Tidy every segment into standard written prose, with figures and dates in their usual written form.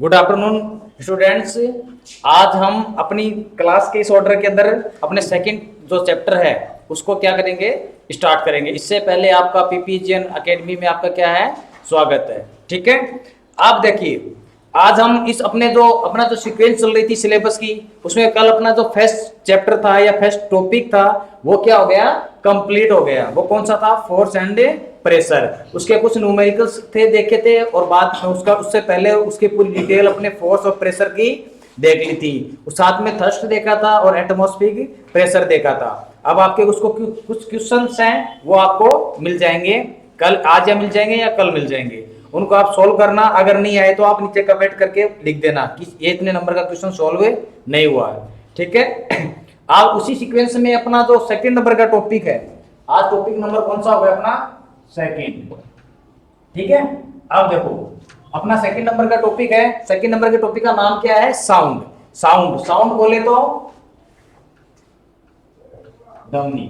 Good afternoon students. आज हम अपनी क्लास के इस ऑर्डर के अंदर अपने सेकंड जो चैप्टर है उसको क्या करेंगे, स्टार्ट करेंगे। इससे पहले आपका पीपीजीएन एकेडमी में आपका क्या है, स्वागत है। ठीक है, आप देखिए आज हम इस अपना जो सीक्वेंस चल रही थी सिलेबस की, उसमें कल अपना जो फर्स्ट चैप्टर था या फर्स्ट टॉपिक था वो क्या हो गया, कंप्लीट हो गया। वो कौन सा था, फोर्स एंड प्रेशर। उसके कुछ न्यूमेरिकल्स थे देखे थे, और बाद में उससे पहले उसकी पूरी डिटेल अपने फोर्स और प्रेशर की देख ली थी। उस साथ में थर्स्ट देखा था और एटमॉस्फेरिक प्रेशर देखा था। अब आपके उसको कुछ क्वेश्चंस हैं वो आपको मिल जाएंगे कल, आज या मिल जाएंगे या कल मिल जाएंगे। उनको आप सोल्व करना, अगर नहीं आए तो आप नीचे कमेंट करके लिख देना कि ये इतने नंबर का क्वेश्चन सोल्व नहीं हुआ है। ठीक है, आप उसी सीक्वेंस में अपना जो सेकंड नंबर का टॉपिक है, आज टॉपिक नंबर कौन सा होगा अपना, सेकंड। ठीक है, अब देखो अपना सेकंड नंबर का टॉपिक है। सेकंड नंबर के टॉपिक का नाम क्या है, साउंड। साउंड साउंड बोले तो ध्वनि,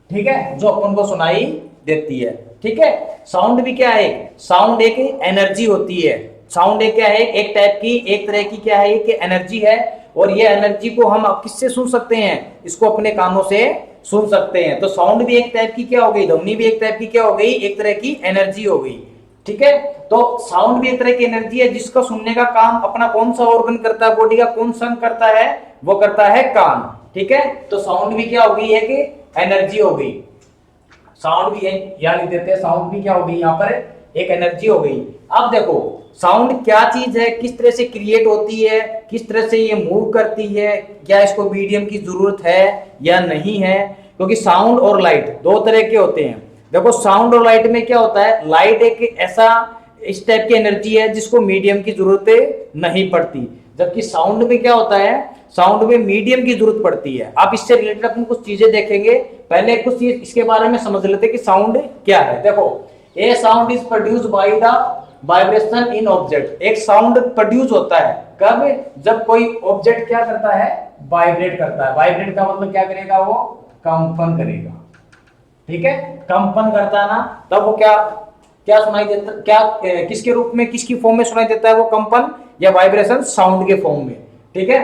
ठीक है, जो अपन को सुनाई देती है। ठीक है, साउंड भी क्या है, साउंड एक एनर्जी होती है। साउंड एक क्या है, एक टाइप की, एक तरह की क्या है, एक एनर्जी है। और ये एनर्जी को हम किससे सुन सकते हैं, इसको अपने कानों से सुन सकते हैं। तो साउंड भी एक टाइप की क्या हो गई, ध्वनि भी एक टाइप की क्या हो गई, एक तरह की एनर्जी हो गई। ठीक है, तो साउंड भी एक तरह की एनर्जी है जिसका सुनने का काम अपना कौन सा ऑर्गन करता है, बॉडी का कौन सा अंग करता है, वो करता है कान। ठीक है, तो साउंड भी क्या हो गई है कि एनर्जी हो गई। साउंड भी यहां लिख देते हैं, साउंड भी क्या हो गई, यहाँ पर एक एनर्जी हो गई। अब देखो साउंड क्या चीज है, किस तरह से क्रिएट होती है, किस तरह से ये मूव करती है, क्या इसको मीडियम की जरूरत है या नहीं है। क्योंकि साउंड और लाइट दो तरह के होते हैं। देखो साउंड और लाइट में क्या होता है, लाइट एक ऐसा इस टाइप की एनर्जी है जिसको मीडियम की जरूरत नहीं पड़ती, जबकि साउंड में क्या होता है, साउंड में मीडियम की जरूरत पड़ती है। आप इससे रिलेटेड अपन कुछ चीजें देखेंगे, पहले कुछ चीज इसके बारे में समझ लेते कि साउंड क्या है। देखो, a sound is produced by the vibration in object. एक साउंड प्रोड्यूस होता है कब, जब कोई ऑब्जेक्ट क्या करता है, वाइब्रेट करता है। वाइब्रेट का मतलब क्या करेगा, वो कंपन करेगा। ठीक है, कंपन करता है ना, तब वो क्या क्या सुनाई देता, क्या किसके रूप में, किसकी फॉर्म में सुनाई देता है, वो कंपन या वाइब्रेशन साउंड के फॉर्म में। ठीक है,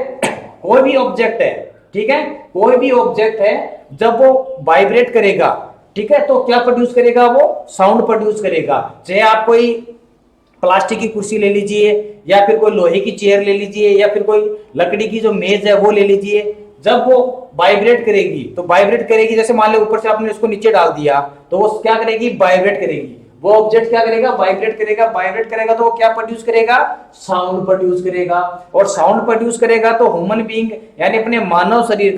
कोई भी ऑब्जेक्ट है, ठीक है, कोई भी ऑब्जेक्ट है जब वो वाइब्रेट करेगा, ठीक है, तो क्या प्रोड्यूस करेगा, वो साउंड प्रोड्यूस करेगा। चाहे आप कोई प्लास्टिक की कुर्सी ले लीजिए, या फिर कोई लोहे की चेयर ले लीजिए, या फिर कोई लकड़ी की जो मेज है वो ले लीजिए, जब वो वाइब्रेट करेगी तो वाइब्रेट करेगी। जैसे मान लो ऊपर से आपने इसको नीचे डाल दिया तो वो क्या करेगी, वाइब्रेट करेगी। वो ऑब्जेक्ट क्या करेगा, वाइब्रेट करेगा। वाइब्रेट करेगा तो वो क्या प्रोड्यूस करेगा, साउंड प्रोड्यूस करेगा। और साउंड प्रोड्यूस करेगा तो ह्यूमन बीइंग यानी अपने मानव शरीर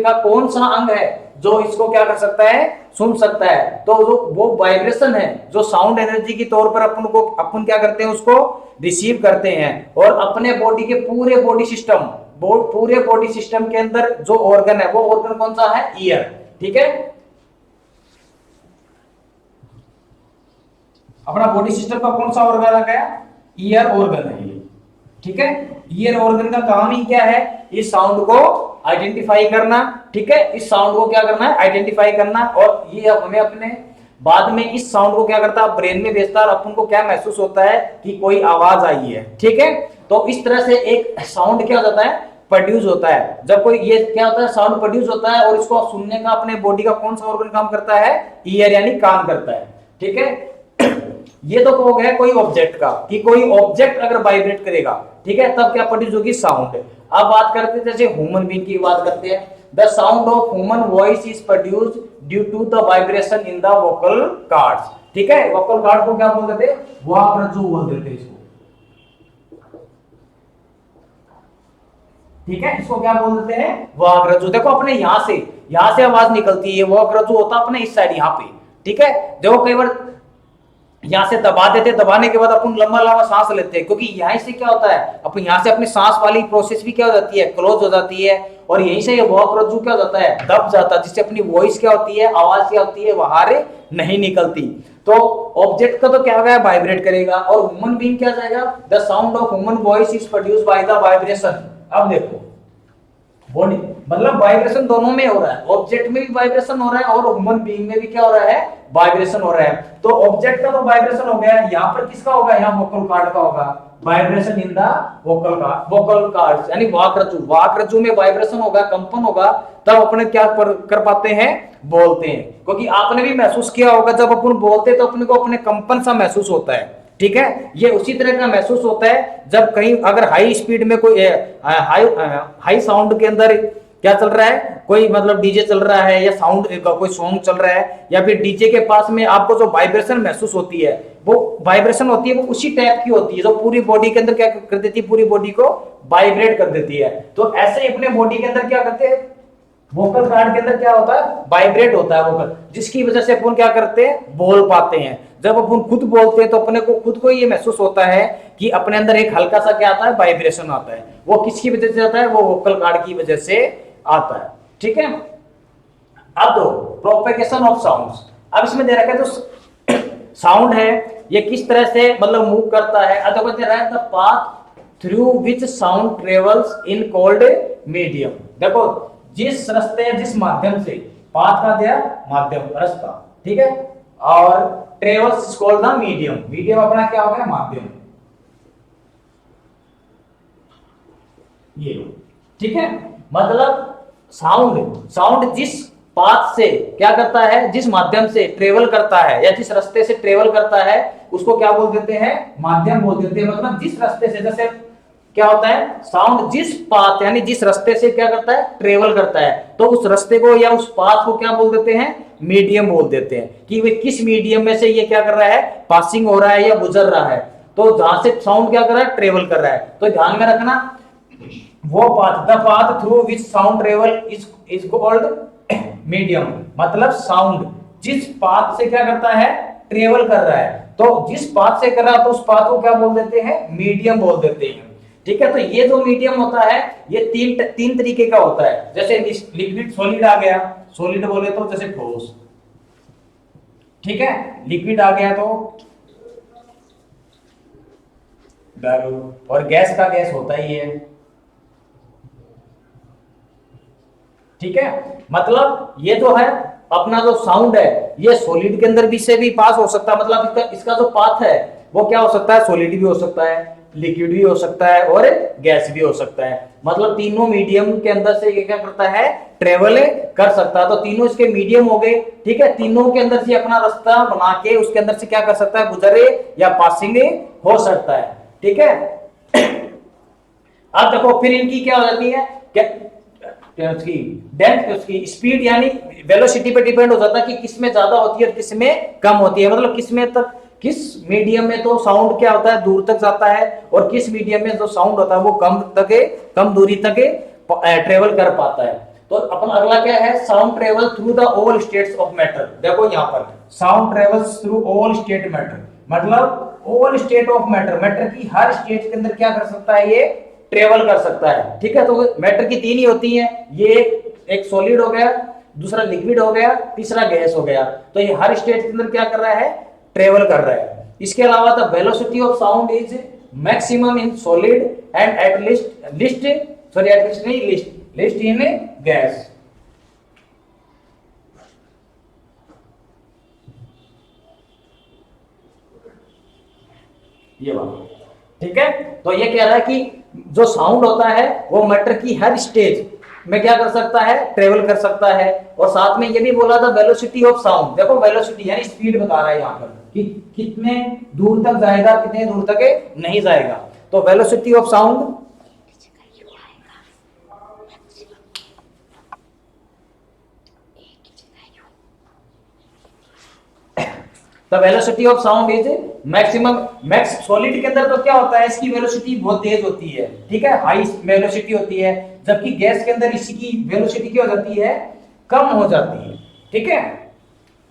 का कौन सा अंग है जो इसको क्या कर सकता है, सुन सकता है। तो वो वाइब्रेशन है जो साउंड एनर्जी के तौर पर अपन क्या करते हैं, उसको रिसीव करते हैं। और अपने बॉडी के पूरे बॉडी सिस्टम के अंदर जो ऑर्गन है, वो ऑर्गन कौन सा है, ईयर। ठीक है, अपना बॉडी सिस्टम का कौन सा ऑर्गन आ गया, ईयर ऑर्गन है ये। ठीक है, ईयर ऑर्गन का काम ही क्या है, इस साउंड को आइडेंटिफाई करना। ठीक है, इस साउंड को क्या करना है, आइडेंटिफाई करना। और ये हमें अपने बाद में इस साउंड को क्या करता है, ब्रेन में भेजता है, और अपन को क्या महसूस होता है कि कोई आवाज आई है। ठीक है, तो इस तरह से एक साउंड क्या हो जाता है, प्रोड्यूस होता है। जब कोई ये क्या होता है, साउंड प्रोड्यूस होता है, और इसको सुनने का अपने बॉडी का कौन सा ऑर्गन काम करता है, ईयर यानी कान करता है। ठीक है, ये तो हो गया कोई ऑब्जेक्ट का, कि कोई ऑब्जेक्ट अगर वाइब्रेट करेगा, ठीक है, तब क्या प्रोड्यूस होगी, साउंड। अब बात करते हैं जैसे ह्यूमन बीइंग की बात करते हैं। The sound of human voice is produced due to the vibration in the vocal cords. ठीक है, वोकल कॉर्ड को क्या बोल देते हैं, वाक रज्जु बोल देते हैं इसको। ठीक है, इसको क्या बोल देते हैं, वाक रज्जु। देखो अपने यहां से आवाज निकलती है, वाक रज्जु होता है अपने इस साइड यहाँ पे। ठीक है, देखो कई बार यहां से दबा देते, दबाने के बाद अपन लंबा लंबा सांस लेते हैं, क्योंकि यहीं से क्या होता है, अपन यहां से अपनी सांस वाली प्रोसेस भी क्या हो जाती है, क्लोज हो जाती है। और यहीं से ये वॉक रज्जु क्या हो जाता है, दब जाता है, जिससे अपनी वॉइस क्या होती है, आवाज क्या होती है, बाहर नहीं निकलती। तो ऑब्जेक्ट का तो क्या होगा, वाइब्रेट करेगा। और ह्यूमन बीइंग क्या जाएगा, the sound of human voice is produced by the vibration. अब देखो बॉडी मतलब वाइब्रेशन दोनों में हो रहा है, ऑब्जेक्ट में भी वाइब्रेशन हो रहा है और ह्यूमन बीइंग में भी क्या हो रहा है, वाइब्रेशन हो रहा है। तो ऑब्जेक्ट का तो वाइब्रेशन हो गया, यहाँ पर किसका होगा, यहाँ वोकल कॉर्ड का होगा। Vibration in the vocal cords, यानी वाक रज्जु में वाइब्रेशन होगा, कंपन होगा, तब अपने क्या कर पाते हैं, बोलते हैं। क्योंकि आपने भी महसूस किया होगा जब अपन बोलते हैं तो अपने को अपने कंपन सा महसूस होता है, ठीक है। ये उसी तरह का महसूस होता है जब कहीं अगर हाई स्पीड में कोई हाई साउंड के अंदर क्या चल रहा है, कोई मतलब डीजे चल रहा है या साउंड कोई सॉन्ग चल रहा है, या फिर डीजे के पास में आपको जो वाइब्रेशन महसूस होती है, वो वाइब्रेशन होती है वो उसी टाइप की होती है जो पूरी बॉडी के अंदर क्या कर देती है, पूरी बॉडी को वाइब्रेट कर देती है। तो ऐसे ही अपने बॉडी के अंदर क्या करते हैं, वोकल कार्ड के अंदर क्या होता है, वाइब्रेट होता है वोकल, जिसकी वजह से अपन क्या करते हैं, बोल पाते हैं। जब अपन खुद बोलते हैं तो अपने को खुद को ये महसूस होता है कि अपने अंदर एक हल्का सा क्या आता है, वाइब्रेशन आता है। वो किसकी वजह से आता है, वो वोकल कार्ड की वजह से आता है, ठीक है। अब दो प्रोपेगेशन ऑफ साउंड्स। अब इसमें दे रखा है जो साउंड है ये किस तरह से मतलब मूव करता है। अब देखो दे रहा है the path through which sound travels in cold medium. देखो जिस रास्ते जिस माध्यम से, पाथ का दिया माध्यम रास्ता, ठीक है, और travels is called the medium. Medium अपना क्या हो गया, माध्यम, ये ठीक है। मतलब साउंड जिस पाथ से क्या करता है, जिस माध्यम से ट्रेवल करता है या जिस रास्ते से ट्रेवल करता है उसको क्या बोल देते हैं, माध्यम बोल देते हैं। मतलब जिस रास्ते से, जैसे क्या होता है, साउंड जिस पाथ यानी जिस रास्ते से क्या करता है, ट्रेवल करता है, तो उस रास्ते को या उस पाथ को क्या बोल देते हैं, मीडियम बोल देते हैं। कि वे किस मीडियम में से ये क्या कर रहा है, पासिंग हो रहा है या गुजर रहा है। तो जहां से साउंड क्या कर रहा है, ट्रेवल कर रहा है। तो ध्यान में रखना वो path, the path through which sound travel is called medium. मतलब साउंड जिस पाथ से क्या करता है, ट्रेवल कर रहा है, तो जिस पाथ से कर रहा है तो उस पाथ को क्या बोल देते हैं, मीडियम बोल देते हैं, ठीक है। तो ये जो मीडियम होता है ये तीन तरीके का होता है। जैसे लिक्विड सॉलिड आ गया, सॉलिड बोले तो जैसे ठोस, ठीक है, लिक्विड आ गया तो द्रव, और गैस का गैस होता ही है, ठीक है। मतलब ये जो है अपना जो साउंड है ये सॉलिड के अंदर भी से भी पास हो सकता है। मतलब इसका जो पाथ है वो क्या हो सकता है, सॉलिड भी हो सकता है, लिक्विड भी हो सकता है और गैस भी हो सकता है। मतलब तीनों मीडियम के अंदर से ये क्या करता है, ट्रेवल कर सकता है। तो तीनों इसके मीडियम हो गए, ठीक है। तीनों के अंदर से अपना रास्ता बना के उसके अंदर से क्या कर सकता है, गुजरे या पासिंग हो सकता है, ठीक है। अब देखो फिर इनकी क्या हो जाती है, उसकी स्पीड यानी वेलोसिटी पे डिपेंड हो जाता है कि किसमें ज्यादा होती है और किसमें कम होती है। मतलब किस मीडियम में तो साउंड क्या होता है, दूर तक जाता है, और किस मीडियम में जो साउंड होता है वो कम दूरी तक ट्रेवल कर पाता है। तो अपन अगला क्या है, sound travel through the all states of matter. देखो यहाँ पर sound travels through all state matter, मतलब all state of matter, matter की हर स्टेट के अंदर क्या कर सकता है, ये ट्रेवल कर सकता है, ठीक है। तो मैटर की तीन ही होती हैं, ये एक सॉलिड हो गया, दूसरा लिक्विड हो गया, तीसरा गैस हो गया। तो ये हर स्टेट के अंदर क्या कर रहा है, ट्रेवल कर रहा है। इसके अलावा the velocity of sound is maximum in solid and at least in gas. ये बात ठीक है। तो ये कह रहा है कि जो साउंड होता है वो मैटर की हर स्टेज में क्या कर सकता है, ट्रेवल कर सकता है। और साथ में ये भी बोला था वेलोसिटी ऑफ साउंड, देखो वेलोसिटी यानी स्पीड बता रहा है यहाँ पर कि कितने दूर तक जाएगा, कितने दूर तक नहीं जाएगा। तो velocity of sound the velocity of sound is maximum max. Solid के अंदर तो क्या होता है, इसकी वेलोसिटी बहुत तेज होती है, ठीक है, हाई वेलोसिटी होती है, जबकि गैस के अंदर इसकी वेलोसिटी क्या हो जाती है, कम हो जाती है, ठीक है।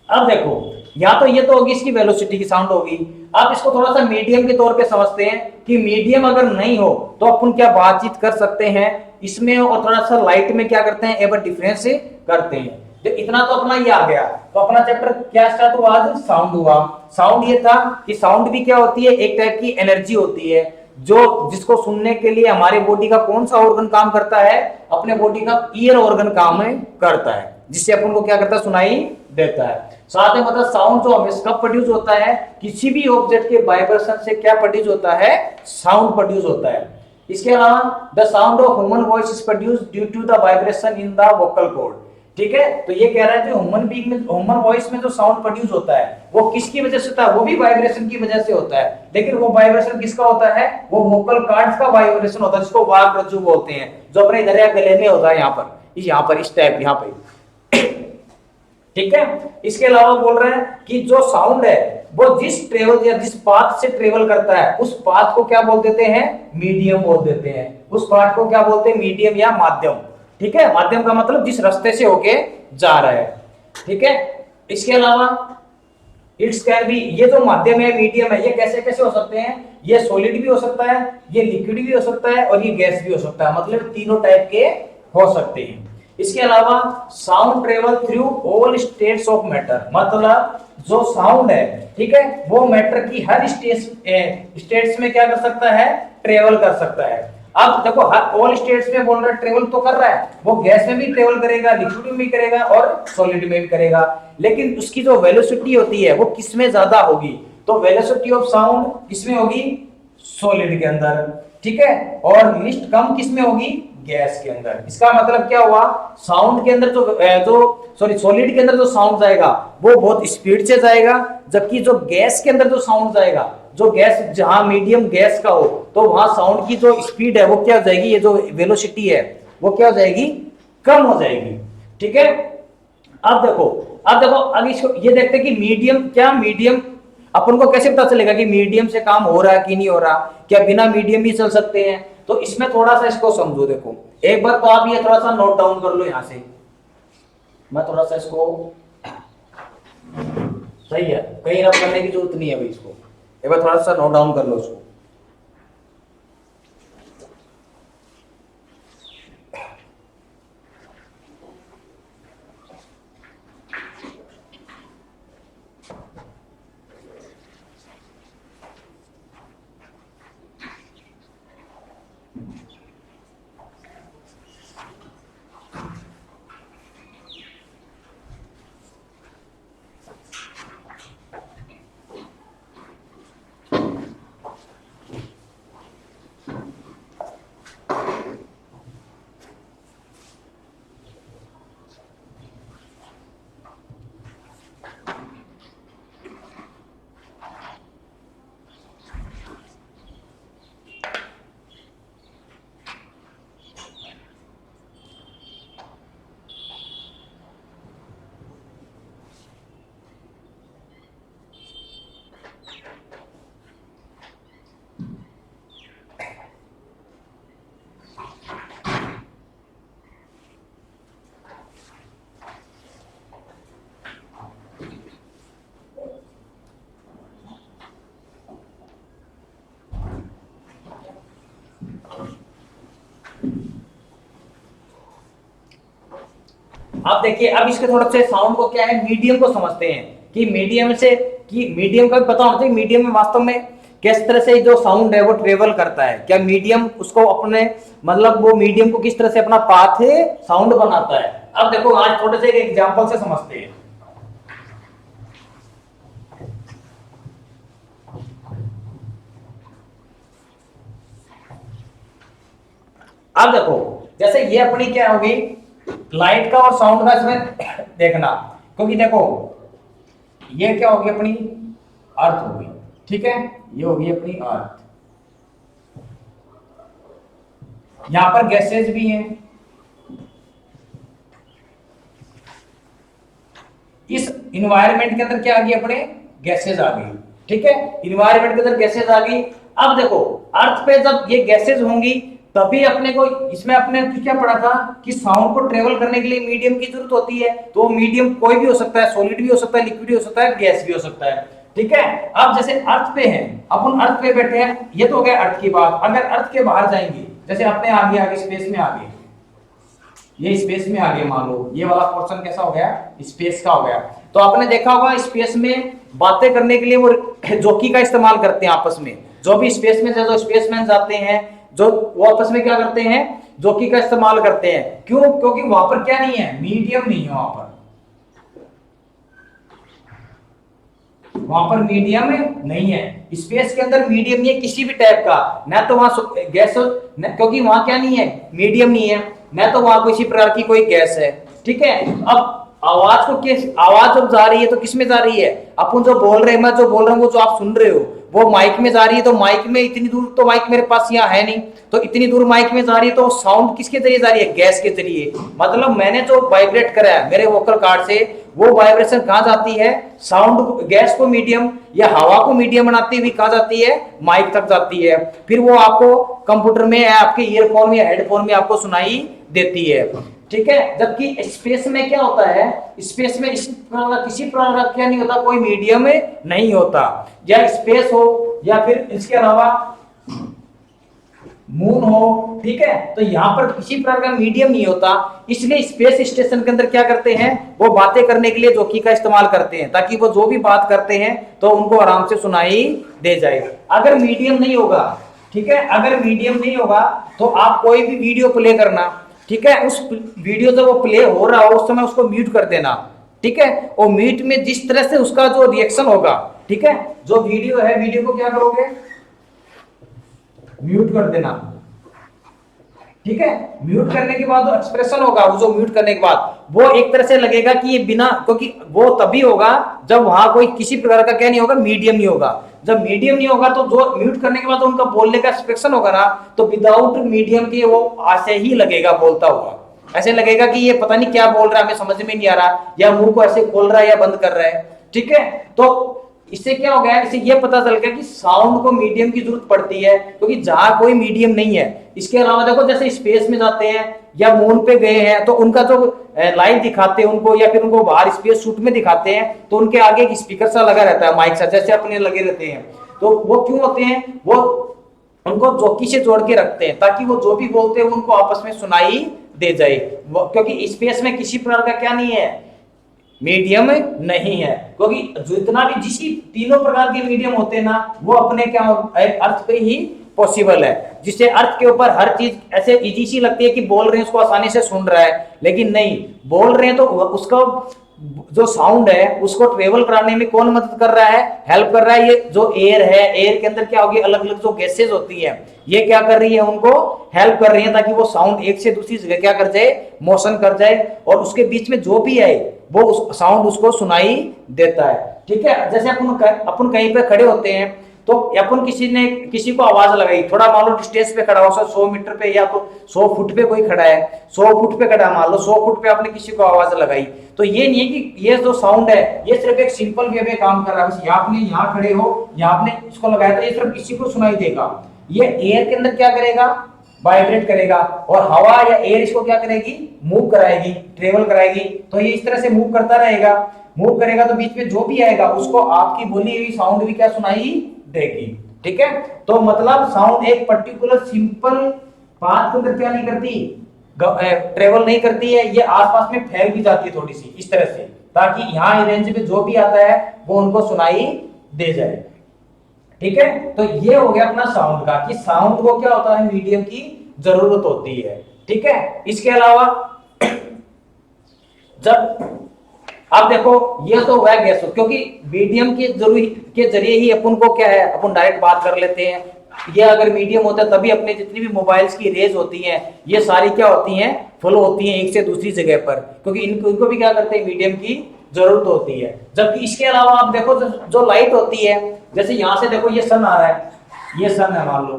अब देखो या तो ये तो होगी इसकी वेलोसिटी की साउंड होगी। अब इसको थोड़ा सा मीडियम के तौर पे समझते हैं कि मीडियम अगर नहीं हो तो अपन क्या बातचीत कर सकते हैं इसमें, और थोड़ा सा लाइट में क्या करते हैं, एवर डिफरेंस करते हैं। तो इतना तो अपना ये आ गया। तो अपना चैप्टर क्या स्टार्ट हुआ, आज साउंड हुआ। साउंड ये था कि साउंड भी क्या होती है, एक टाइप की एनर्जी होती है जो जिसको सुनने के लिए हमारे बॉडी का कौन सा ऑर्गन काम करता है, अपने बॉडी का ईयर ऑर्गन काम करता है। जिससे अपन को क्या करता है, सुनाई देता है। साथ में मतलब साउंड जो हमेशा कब प्रोड्यूस होता है, किसी भी ऑब्जेक्ट के वाइब्रेशन से क्या प्रोड्यूस होता है, साउंड प्रोड्यूस होता है। इसके अलावा the sound of human voice is produced due to the vibration in the vocal cord. ठीक है, तो ये कह रहा है जो ह्यूमन बीइंग में, ह्यूमन वॉइस में जो साउंड प्रोड्यूस होता है वो किसकी वजह से होता है, वो भी वाइब्रेशन की वजह से होता है, लेकिन वो वाइब्रेशन किसका होता है, वो वोकल कॉर्ड्स का वाइब्रेशन होता है, जिसको वाग रज्जु बोलते हैं, जो अपने इधर गले में होता है, यहाँ पर इस टाइप, यहाँ पे। ठीक है, इसके अलावा बोल रहे हैं कि जो साउंड है वो जिस ट्रेवल या जिस पाथ से ट्रेवल करता है उस पाथ को क्या बोल देते हैं, मीडियम बोल देते हैं। उस पाथ को क्या बोलते हैं, मीडियम या माध्यम। ठीक है, माध्यम का मतलब जिस रास्ते से होके जा रहा है। ठीक है, इसके अलावा इट्स कैन बी, ये जो माध्यम है, मीडियम है, ये कैसे कैसे हो सकते हैं, ये सॉलिड भी हो सकता है, ये लिक्विड भी हो सकता है और ये गैस भी हो सकता है, मतलब तीनों टाइप के हो सकते हैं। इसके अलावा sound travel through all states of matter, मतलब जो साउंड है, ठीक है, वो मैटर की हर स्टेट्स में क्या कर सकता है, ट्रेवल कर सकता है। अब देखो हर ऑल स्टेट्स में बोल रहा है, ट्रेवल तो कर रहा है, वो गैस में भी ट्रेवल करेगा, लिक्विड में भी करेगा और सॉलिड में भी करेगा, लेकिन उसकी जो वेलोसिटी होती है वो किसमें ज्यादा होगी, तो वेलोसिटी ऑफ साउंड किसमें होगी, सॉलिड के अंदर। ठीक है, और लिस्ट कम किसमें होगी, गैस के अंदर। इसका मतलब क्या हुआ, साउंड के अंदर सॉलिड के अंदर जो साउंड जाएगा वो बहुत स्पीड से जाएगा, जबकि जो गैस के अंदर जो साउंड जाएगा, जो गैस जहां मीडियम गैस का हो तो वहां साउंड की जो स्पीड है वो क्या हो जाएगी, ये जो वेलोसिटी है वो क्या हो जाएगी, कम हो जाएगी। ठीक है, अब देखो अब इसको ये देखते हैं कि मीडियम अपन को कैसे पता चलेगा कि मीडियम से काम हो रहा है कि नहीं हो रहा, क्या बिना मीडियम भी चल सकते हैं, तो इसमें थोड़ा सा इसको समझो। देखो एक बार तो आप ये थोड़ा सा नोट डाउन कर लो, यहां से मैं थोड़ा सा इसको, सही है, कहीं रब करने की जरूरत नहीं है भाई, इसको एक बार थोड़ा सा नोट डाउन कर लो इसको। अब देखिए, अब इसके थोड़ा से साउंड को क्या है, मीडियम को समझते हैं कि मीडियम का भी पता होना चाहिए, मीडियम में वास्तव में किस तरह से जो साउंड है वो ट्रेवल करता है, क्या मीडियम उसको अपने, मतलब वो मीडियम को किस तरह से अपना पाथ है साउंड बनाता है। अब देखो आज थोड़े से एक एग्जांपल से समझते हैं। अब देखो जैसे ये अपनी क्या होगी, लाइट का और साउंड का इसमें देखना, क्योंकि देखो ये क्या होगी, अपनी अर्थ होगी। ठीक है, ये होगी अपनी अर्थ, यहां पर गैसेज भी हैं, इस इन्वायरमेंट के अंदर क्या आ गई, अपने गैसेज आ गई। ठीक है, इन्वायरमेंट के अंदर गैसेज आ गई। अब देखो अर्थ पे जब ये गैसेज होंगी तभी अपने को, इसमें अपने क्या पढ़ा था कि साउंड को ट्रेवल करने के लिए मीडियम की जरूरत होती है, तो मीडियम कोई भी हो सकता है, सॉलिड भी हो सकता है, लिक्विड भी हो सकता है, गैस भी हो सकता है। ठीक है, अब जैसे अर्थ पे हैं, अपन अर्थ पे बैठे हैं, ये तो हो गया अर्थ की बात। अगर अर्थ के बाहर जाएंगे, जैसे अपने आगे स्पेस में आगे, ये स्पेस में आगे, मान लो ये वाला पोर्शन कैसा हो गया, स्पेस का हो गया, तो आपने देखा होगा स्पेस में बातें करने के लिए वो जॉकी का इस्तेमाल करते हैं आपस में, जो भी स्पेस में जो स्पेसमैन जाते हैं, जो वो आपस में क्या करते हैं, जोकी का इस्तेमाल करते हैं। क्यों? क्योंकि वहां पर क्या नहीं है, मीडियम नहीं है, वहां पर मीडियम नहीं है। स्पेस के अंदर मीडियम नहीं है किसी भी टाइप का, ना तो वहां गैस, क्योंकि वहां क्या नहीं है, मीडियम नहीं है, ना तो वहां किसी प्रकार की कोई गैस है। ठीक है, अब आवाज को किस, आवाज जब जा रही है तो किस में जा रही है, अपन जो बोल रहे हैं, मैं जो बोल रहा हूँ वो जो आप सुन रहे हो वो माइक में जा रही है, तो माइक में इतनी दूर तो माइक मेरे पास यहाँ है नहीं, तो इतनी दूर माइक में जा रही है, तो साउंड किसके जरिए जा रही है, गैस के जरिए। मतलब मैंने जो वाइब्रेट करा है मेरे वोकल कार्ड से, वो वाइब्रेशन कहां जाती है, साउंड गैस को मीडियम या हवा को मीडियम बनाती हुई कहां जाती है, माइक तक जाती है। फिर वो आपको कंप्यूटर में या आपके ईयरफोन में या हेडफोन में आपको सुनाई देती है। ठीक है, जबकि स्पेस में क्या होता है, स्पेस में किसी प्रकार का क्या नहीं होता, कोई मीडियम नहीं होता, या स्पेस हो या फिर इसके अलावा मून हो। ठीक है, तो यहां पर किसी प्रकार का मीडियम नहीं होता, इसलिए स्पेस स्टेशन के अंदर क्या करते हैं, वो बातें करने के लिए जोकी का इस्तेमाल करते हैं, ताकि वो जो भी बात करते हैं तो उनको आराम से सुनाई दे जाए। अगर मीडियम नहीं होगा, ठीक है, अगर मीडियम नहीं होगा तो आप कोई भी वीडियो प्ले करना, ठीक है, उस वीडियो जब वो प्ले हो रहा हो उस समय उसको म्यूट कर देना। ठीक है, और म्यूट में जिस तरह से उसका जो रिएक्शन होगा, ठीक है, जो वीडियो है, वीडियो को क्या करोगे, म्यूट कर देना। ठीक है, म्यूट करने के बाद जो एक्सप्रेशन होगा, वो जो म्यूट करने के बाद वो एक तरह से लगेगा कि ये बिना, क्योंकि वो तभी होगा जब वहां कोई किसी प्रकार का क्या नहीं होगा, मीडियम नहीं होगा। जब मीडियम नहीं होगा तो जो म्यूट करने के बाद उनका बोलने का एक्सप्रेशन होगा ना, तो विदाउट मीडियम के वो ऐसे ही लगेगा, बोलता हुआ ऐसे लगेगा कि ये पता नहीं क्या बोल रहा है, हमें समझ में नहीं आ रहा, या मुंह को ऐसे खोल रहा है या बंद कर रहा है। ठीक है, तो इससे क्या हो गया, इससे ये पता चल गया कि साउंड को मीडियम की जरूरत पड़ती है, क्योंकि जहां कोई मीडियम नहीं है। इसके अलावा देखो, जैसे स्पेस में जाते हैं या मून पे गए हैं, तो उनका जो लाइव दिखाते हैं उनको, या फिर उनको बाहर स्पेस शूट में दिखाते हैं, तो उनके आगे एक स्पीकर सा लगा रहता है, माइक सा, जैसे अपने लगे रहते हैं। तो वो क्यों होते हैं, वो उनको जोकी से जोड़ के रखते हैं, ताकि वो जो भी बोलते हैं उनको आपस में सुनाई दे जाए, क्योंकि स्पेस में किसी प्रकार का क्या नहीं है, मीडियम नहीं है। क्योंकि जितना भी जिस तीनों प्रकार के मीडियम होते हैं ना, वो अपने क्या अर्थ पे ही पॉसिबल है, जिससे अर्थ के ऊपर हर चीज ऐसे इजी सी लगती है कि बोल रहे हैं उसको आसानी से सुन रहा है, लेकिन नहीं, बोल रहे हैं तो उसका जो साउंड है उसको ट्रेवल कराने में कौन मदद कर रहा है, हेल्प कर रहा है, ये जो एयर है, एयर के अंदर क्या होगी, अलग अलग जो गैसेज होती है, ये क्या कर रही है, उनको हेल्प कर रही है, ताकि वो साउंड एक से दूसरी जगह क्या कर जाए, मोशन कर जाए, और उसके बीच में जो भी है वो उस साउंड उसको सुनाई देता है। ठीक है, जैसे अपन कहीं पे खड़े होते हैं, तो अपन किसी को आवाज लगाई, थोड़ा मान लो डिस्टेंस पे खड़ा हो, 100 मीटर पे या तो 100 फुट पे कोई खड़ा है, 100 फुट पे खड़ा, मान लो 100 फुट पे आपने किसी को आवाज लगाई, तो ये नहीं है कि ये जो साउंड है ये सिर्फ एक सिंपल वे में काम कर रहा है, बस आपने यहाँ खड़े हो, यहाँ आपने इसको लगाया, तो ये सिर्फ किसी को सुनाई देगा। ये एयर के अंदर क्या करेगा, वाइब्रेट करेगा, और हवा या एयर इसको क्या करेगी, मूव कराएगी, ट्रेवल कराएगी। तो ये इस तरह से मूव करता रहेगा, मूव करेगा, तो बीच में जो भी आएगा उसको आपकी बोली हुई साउंड भी क्या सुनाई देगी। ठीक है, तो मतलब साउंड एक पर्टिकुलर सिंपल पाथ के अंदर क्या नहीं करती, ट्रेवल नहीं करती है, ये आसपास में फैल भी जाती है थोड़ी सी इस तरह से, ताकि यहाँ रेंज में जो भी आता है वो उनको सुनाई दे जाए। ठीक है, तो ये हो गया अपना साउंड का, कि साउंड को क्या होता है, मीडियम की जरूरत होती है। ठीक है, इसके अलावा जब आप देखो, ये तो हुआ गैस, क्योंकि मीडियम के जरूरी के जरिए ही अपन को क्या है, अपन डायरेक्ट बात कर लेते हैं। ये अगर मीडियम होता है तभी अपने जितनी भी मोबाइल्स की रेज होती हैं ये सारी क्या होती हैं, फ्लो होती हैं एक से दूसरी जगह पर, क्योंकि इनको भी क्या करते हैं, मीडियम की जरूरत होती है। जबकि इसके अलावा आप देखो, जो लाइट होती है, जैसे यहां से देखो ये सन आ रहा है, ये सन है मान लो,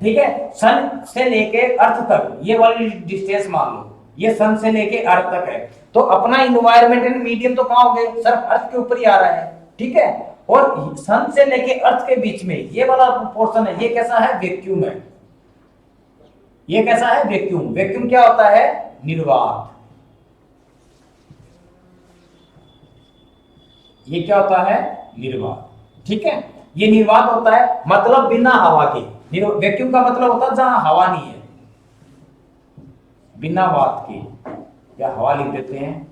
ठीक है, सन से लेके अर्थ तक ये वाली डिस्टेंस मान लो, ये सन से लेके अर्थ तक है, तो अपना इन्वायरमेंट एंड मीडियम तो कहां हो गए, सिर्फ अर्थ के ऊपर ही आ रहा है। ठीक है, और सन से लेके अर्थ के बीच में ये वाला पोर्शन है, ये कैसा है, वैक्यूम है। ये कैसा है, वैक्यूम। वैक्यूम क्या होता है, निर्वात। ये क्या होता है, निर्वात। ठीक है, ये निर्वात होता है, मतलब बिना हवा के। वैक्यूम का मतलब होता है जहां हवा नहीं है, बिना वात के, या हवा लिख देते हैं,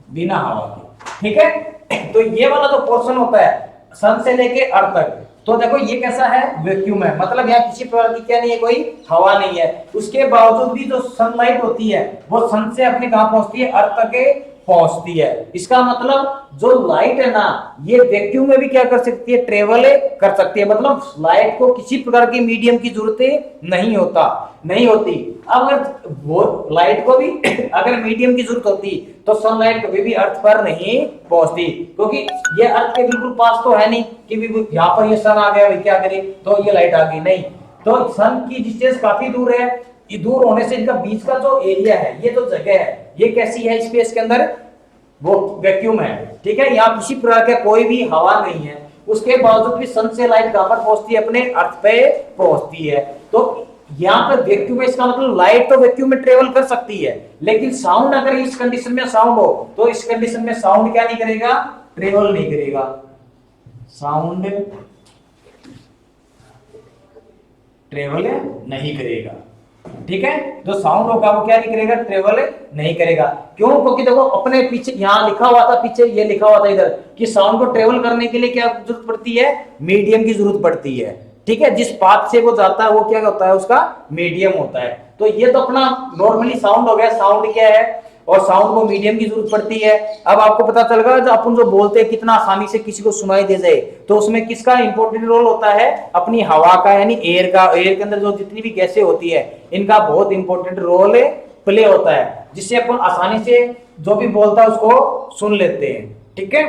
बिना हवा के। ठीक है, तो ये वाला जो पोर्शन होता है सन से लेके अर्थ तक, तो देखो ये कैसा है, वैक्यूम है, मतलब यहाँ किसी प्रकार की क्या नहीं है, कोई हवा नहीं है। उसके बावजूद भी जो सनलाइट होती है वो सन से अपने कहां पहुंचती है, अर्थ तक पहुंचती है। इसका मतलब जो लाइट है ना, ये वैक्यूम में भी क्या कर सकती है, ट्रेवल कर सकती है। मतलब लाइट को किसी प्रकार के मीडियम की जरूरत नहीं होती। अगर वो लाइट को भी अगर मीडियम की जरूरत होती तो सनलाइट कभी भी अर्थ पर नहीं पहुंचती, क्योंकि ये अर्थ के बिल्कुल पास तो है नहीं कि यहाँ पर ये सन आ गया, क्या करे तो ये लाइट आ गई, नहीं। तो सन की डिस्टेंस काफी दूर है, ये दूर होने से इनका बीच का जो एरिया है, ये जो जगह है, ये कैसी है स्पेस के अंदर, वो वैक्यूम है। ठीक है, यहाँ किसी प्रकार का कोई भी हवा नहीं है, उसके बावजूद भी सन से लाइट कहां पर पहुंचती है, अपने अर्थ पे पहुंचती है। तो यहाँ पर वैक्यूम है, इसका मतलब लाइट तो वैक्यूम में ट्रेवल कर सकती है, लेकिन साउंड अगर इस कंडीशन में साउंड हो, तो इस कंडीशन में साउंड क्या नहीं करेगा, ट्रेवल नहीं करेगा। साउंड ट्रेवल नहीं करेगा। ठीक है, जो साउंड होगा वो क्या नहीं करेगा, ट्रेवल नहीं करेगा। क्यों? क्योंकि देखो अपने पीछे यहां लिखा हुआ था, पीछे ये लिखा हुआ था इधर कि साउंड को ट्रेवल करने के लिए क्या जरूरत पड़ती है, मीडियम की जरूरत पड़ती है। ठीक है, जिस पाथ से वो जाता है वो क्या होता है, उसका मीडियम होता है। तो ये तो अपना नॉर्मली साउंड हो गया। साउंड क्या है, और साउंड को मीडियम की जरूरत पड़ती है। अब आपको पता चल गया, जो अपन जो बोलते हैं कितना आसानी से किसी को सुनाई दे जाए, तो उसमें किसका इंपॉर्टेंट रोल होता है, अपनी हवा का, यानी एयर का। एयर के अंदर जो जितनी भी गैसें होती है, इनका बहुत इंपॉर्टेंट रोल प्ले होता है, जिससे अपन आसानी से जो भी बोलता है उसको सुन लेते हैं। ठीक है,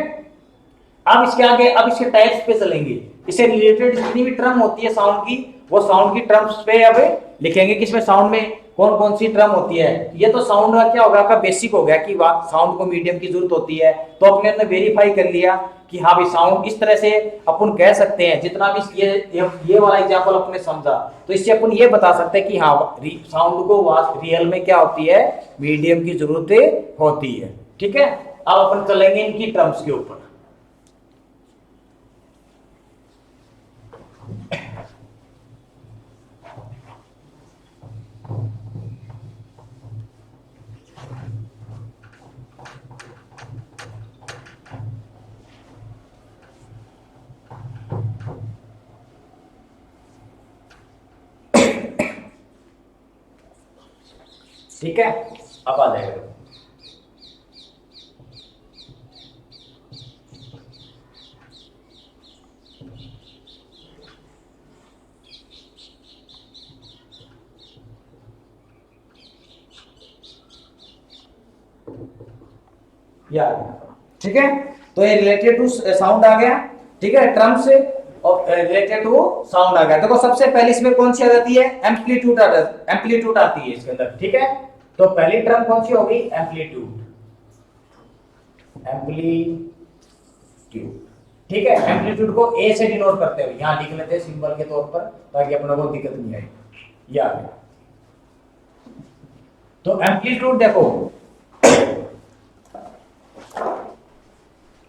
अब इसके आगे, अब इसके टाइप्स पे चलेंगे। इससे रिलेटेड जितनी भी टर्म होती है साउंड की, वो साउंड की टर्म्स पे अब लिखेंगे कि इसमें साउंड में कौन कौन सी टर्म होती है। ये तो साउंड का क्या होगा, आपका बेसिक हो गया कि साउंड को मीडियम की जरूरत होती है। तो अपने ने वेरीफाई कर लिया कि हाँ भाई साउंड इस तरह से अपन कह सकते हैं। जितना भी ये वाला एग्जांपल अपने समझा, तो इससे अपन ये बता सकते हैं कि हाँ साउंड को रियल में क्या होती है, मीडियम की जरूरत होती है। ठीक है, अब अपन चलेंगे इनकी टर्म्स के ऊपर। ठीक है, अब आ जाएगा। या ठीक है, तो ये रिलेटेड टू साउंड आ गया। ठीक है, टर्म से और रिलेटेड टू साउंड आ गया। देखो सबसे पहले इसमें कौन सी आ जाती है, एम्पलीट्यूड आती है इसके अंदर। ठीक है, तो पहली टर्म कौन सी होगी, एम्पलीट्यूड। ठीक है, एम्पलीट्यूड को ए से डिनोट करते हुए यहां लिख लेते हैं सिंबल के तौर पर, ताकि अपना को दिक्कत नहीं आए। ये आ गया। तो एम्पलीट्यूड देखो,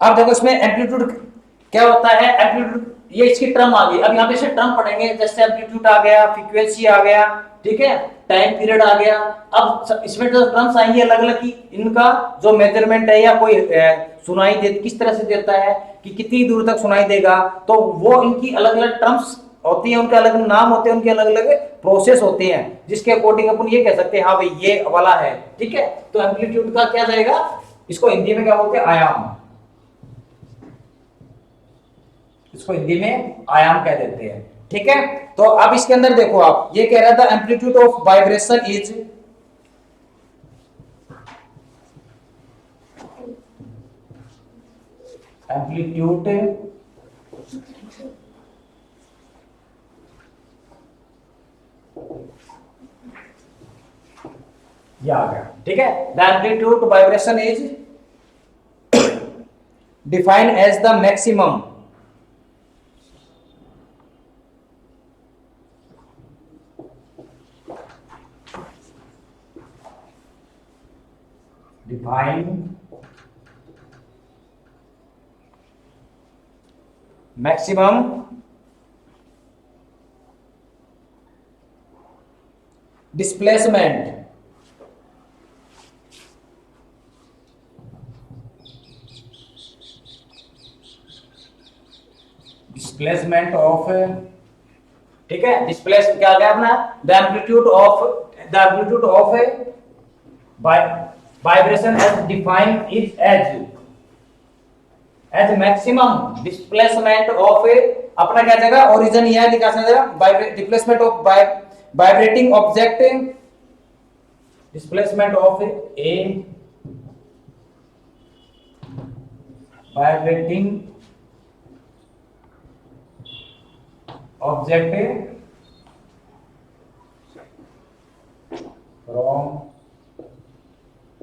अब देखो इसमें एम्पलीट्यूड क्या होता है। एम्पलीट्यूड ये इसकी टर्म आ गई। अब यहाँ पे से टर्म पढ़ेंगे, जैसे एम्पलीट्यूड आ गया, फ्रीक्वेंसी आ गया, ठीक है, टाइम पीरियड आ गया। अब इसमें जो टर्म्स आएंगे अलग अलग की, इनका जो मेजरमेंट है या कोई सुनाई दे किस तरह से देता है कि कितनी दूर तक सुनाई देगा, तो वो इनकी अलग अलग टर्म्स होती है, उनके अलग नाम होते हैं, उनके अलग अलग प्रोसेस होते हैं, जिसके अकॉर्डिंग अपन ये कह सकते हैं हाँ भाई ये वाला है। ठीक है, तो एम्पलीट्यूड का क्या जाएगा, इसको हिंदी में क्या बोलते हैं, आयाम। इसको हिंदी में आयाम कह देते हैं। ठीक है, तो अब इसके अंदर देखो, आप ये कह रहा था amplitude of vibration is, amplitude ये आ गया। ठीक है, the amplitude vibration is defined as the maximum maximum displacement displacement of, ठीक है, डिस्प्लेस क्या आ गया अपना, the amplitude of vibration as defined is as maximum displacement of अपना क्या जाएगा, ओरिजिन यह लिखा जाएगा, displacement of vibrating object, displacement of a vibrating object from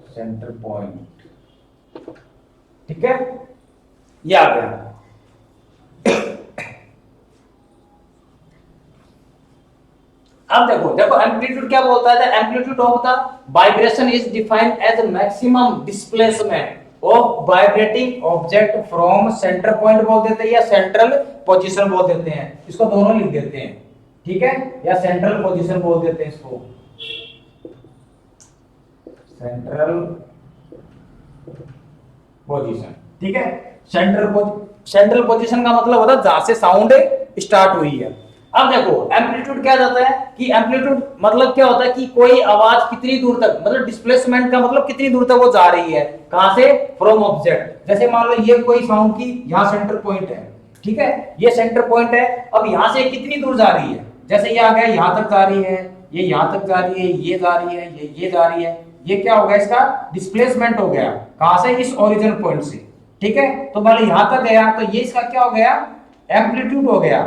centre point, ठीक है, ये आ गया। अब देखो एम्पलीट्यूड क्या बोलता है, amplitude of the vibration is defined as maximum displacement of vibrating object from centre point बोल देते हैं या सेंट्रल पोजीशन बोल देते हैं, इसको दोनों लिख देते हैं, ठीक है, या सेंट्रल पोजीशन बोल देते हैं इसको, सेंट्रल पोजीशन, ठीक है। सेंट्रल पोजीशन का मतलब होता है जहां से साउंड स्टार्ट हुई है। अब देखो एम्पलीट्यूड क्या जाता है कि एम्पलीट्यूड मतलब क्या होता है कि कोई आवाज कितनी दूर तक, मतलब डिस्प्लेसमेंट का मतलब कितनी दूर तक वो जा रही है, कहां से, फ्रॉम ऑब्जेक्ट। जैसे मान लो ये कोई साउंड की यहां सेंटर पॉइंट है, ठीक है, ये सेंटर पॉइंट है, अब यहां से कितनी दूर जा रही है, जैसे ये आ गया यहां तक जा रही है, ये यहां तक जा रही है, ये जा रही है, ये जा रही है, ये क्या हो गया, इसका डिस्प्लेसमेंट हो गया, कहां से, इस ओरिजिन पॉइंट से, ठीक है। तो मान लो यहां तक गया तो ये इसका क्या हो गया, एम्पलीट्यूड हो गया,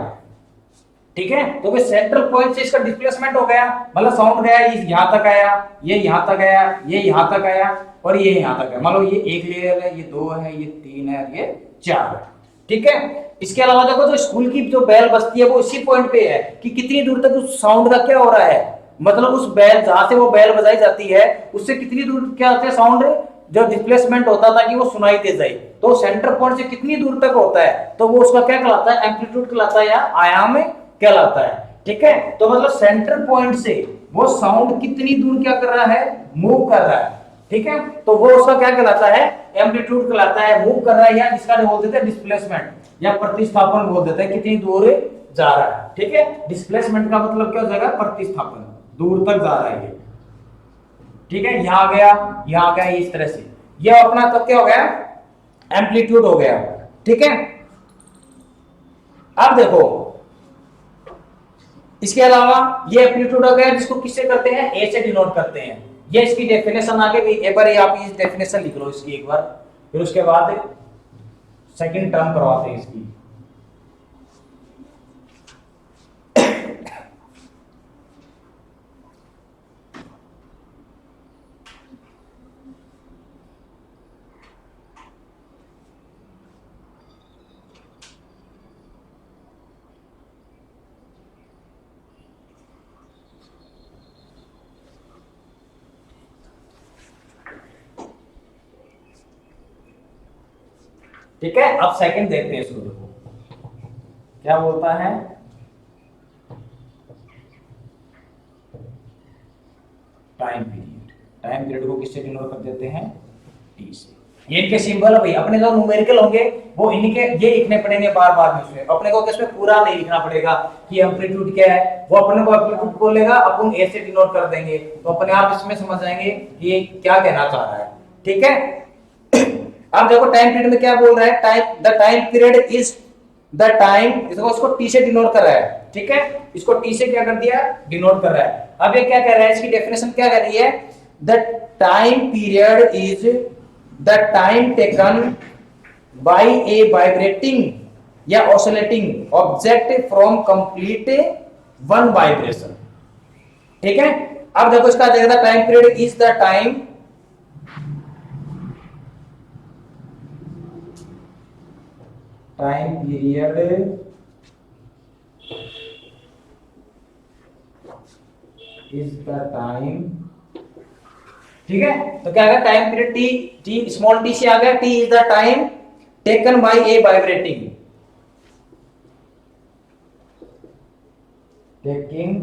ठीक है। तो फिर सेंट्रल पॉइंट से इसका डिस्प्लेसमेंट हो गया, मतलब साउंड गया यहां तक आया, ये यहां तक आया, ये यहां तक आया और ये यहां तक है, मान लो ये एक लेयर है, ये दो है, ये तीन है, ये चार है, ठीक है। इसके अलावा देखो जो स्कूल की जो बेल बजती है वो इसी पॉइंट पे है कि कितनी दूर तक उस साउंड का क्या हो रहा है, मतलब उस बेल जहां से वो बेल बजाई जाती है उससे कितनी दूर क्या होता है साउंड, जो डिस्प्लेसमेंट होता था कि वो सुनाई दे जाए, तो सेंटर पॉइंट से कितनी दूर तक होता है, तो वो उसका क्या कहलाता है, एम्पलीट्यूड कहलाता है या आयाम कहलाता है, ठीक है। तो मतलब सेंटर पॉइंट से वो साउंड कितनी दूर क्या कर रहा है, मूव कर रहा है, ठीक है, तो वो उसका क्या कहलाता है, एम्पलीट्यूड कहलाता है, मूव कर रहा है, या इसका बोल देते हैं डिस्प्लेसमेंट या प्रतिस्थापन बोल देते हैं, कितनी दूर जा रहा है, ठीक है। डिस्प्लेसमेंट का मतलब क्या हो जाएगा, प्रतिस्थापन, दूर तक जा रहा है, ठीक है, यहां गया, यहां गया, इस तरह से ये अपना तब क्या हो गया, एम्पलीट्यूड हो गया, ठीक है। अब देखो इसके अलावा ये एम्पलीट्यूड हो गया जिसको किससे करते हैं, ए से डिनोट करते हैं, ये इसकी डेफिनेशन आगे भी एक बार आप इस डेफिनेशन लिख लो इसकी एक बार, फिर उसके बाद सेकंड टर्म करवाते हैं इसकी। ठीक है, अब सेकंड देखते हैं इसको, देखो क्या बोलता है, टाइम पीरियड, टाइम पीरियड को किससे डिनोट कर देते हैं, टी से। ये इनके सिंबल भाई अपने जो न्यूमेरिकल होंगे वो इनके ये लिखने पड़ेंगे बार बार में, उसमें अपने को किसमें पूरा नहीं लिखना पड़ेगा कि एम्पलीट्यूड क्या है, वो अपने को एम्पलीट्यूड बोलेगा, अपन ए से डिनोट कर देंगे, तो अपने आप इसमें समझ जाएंगे कि ये क्या कहना चाह रहा है, ठीक है। अब देखो टाइम पीरियड में क्या बोल रहा है, time, the time period is the time, इसको टी से डिनोट कर रहा है, ठीक है, इसको टी से क्या कर दिया, डिनोट कर रहा है। अब ये क्या कह रहा है, इसकी डेफिनेशन क्या कर रही है, the time period is the time taken by a vibrating या oscillating object from complete one vibration, ठीक है। अब देखो इसका देखा, time period is the time period is the time, ठीक है। तो क्या है, time period T, T small T से आ गया, T is the time taken by a vibrating, taking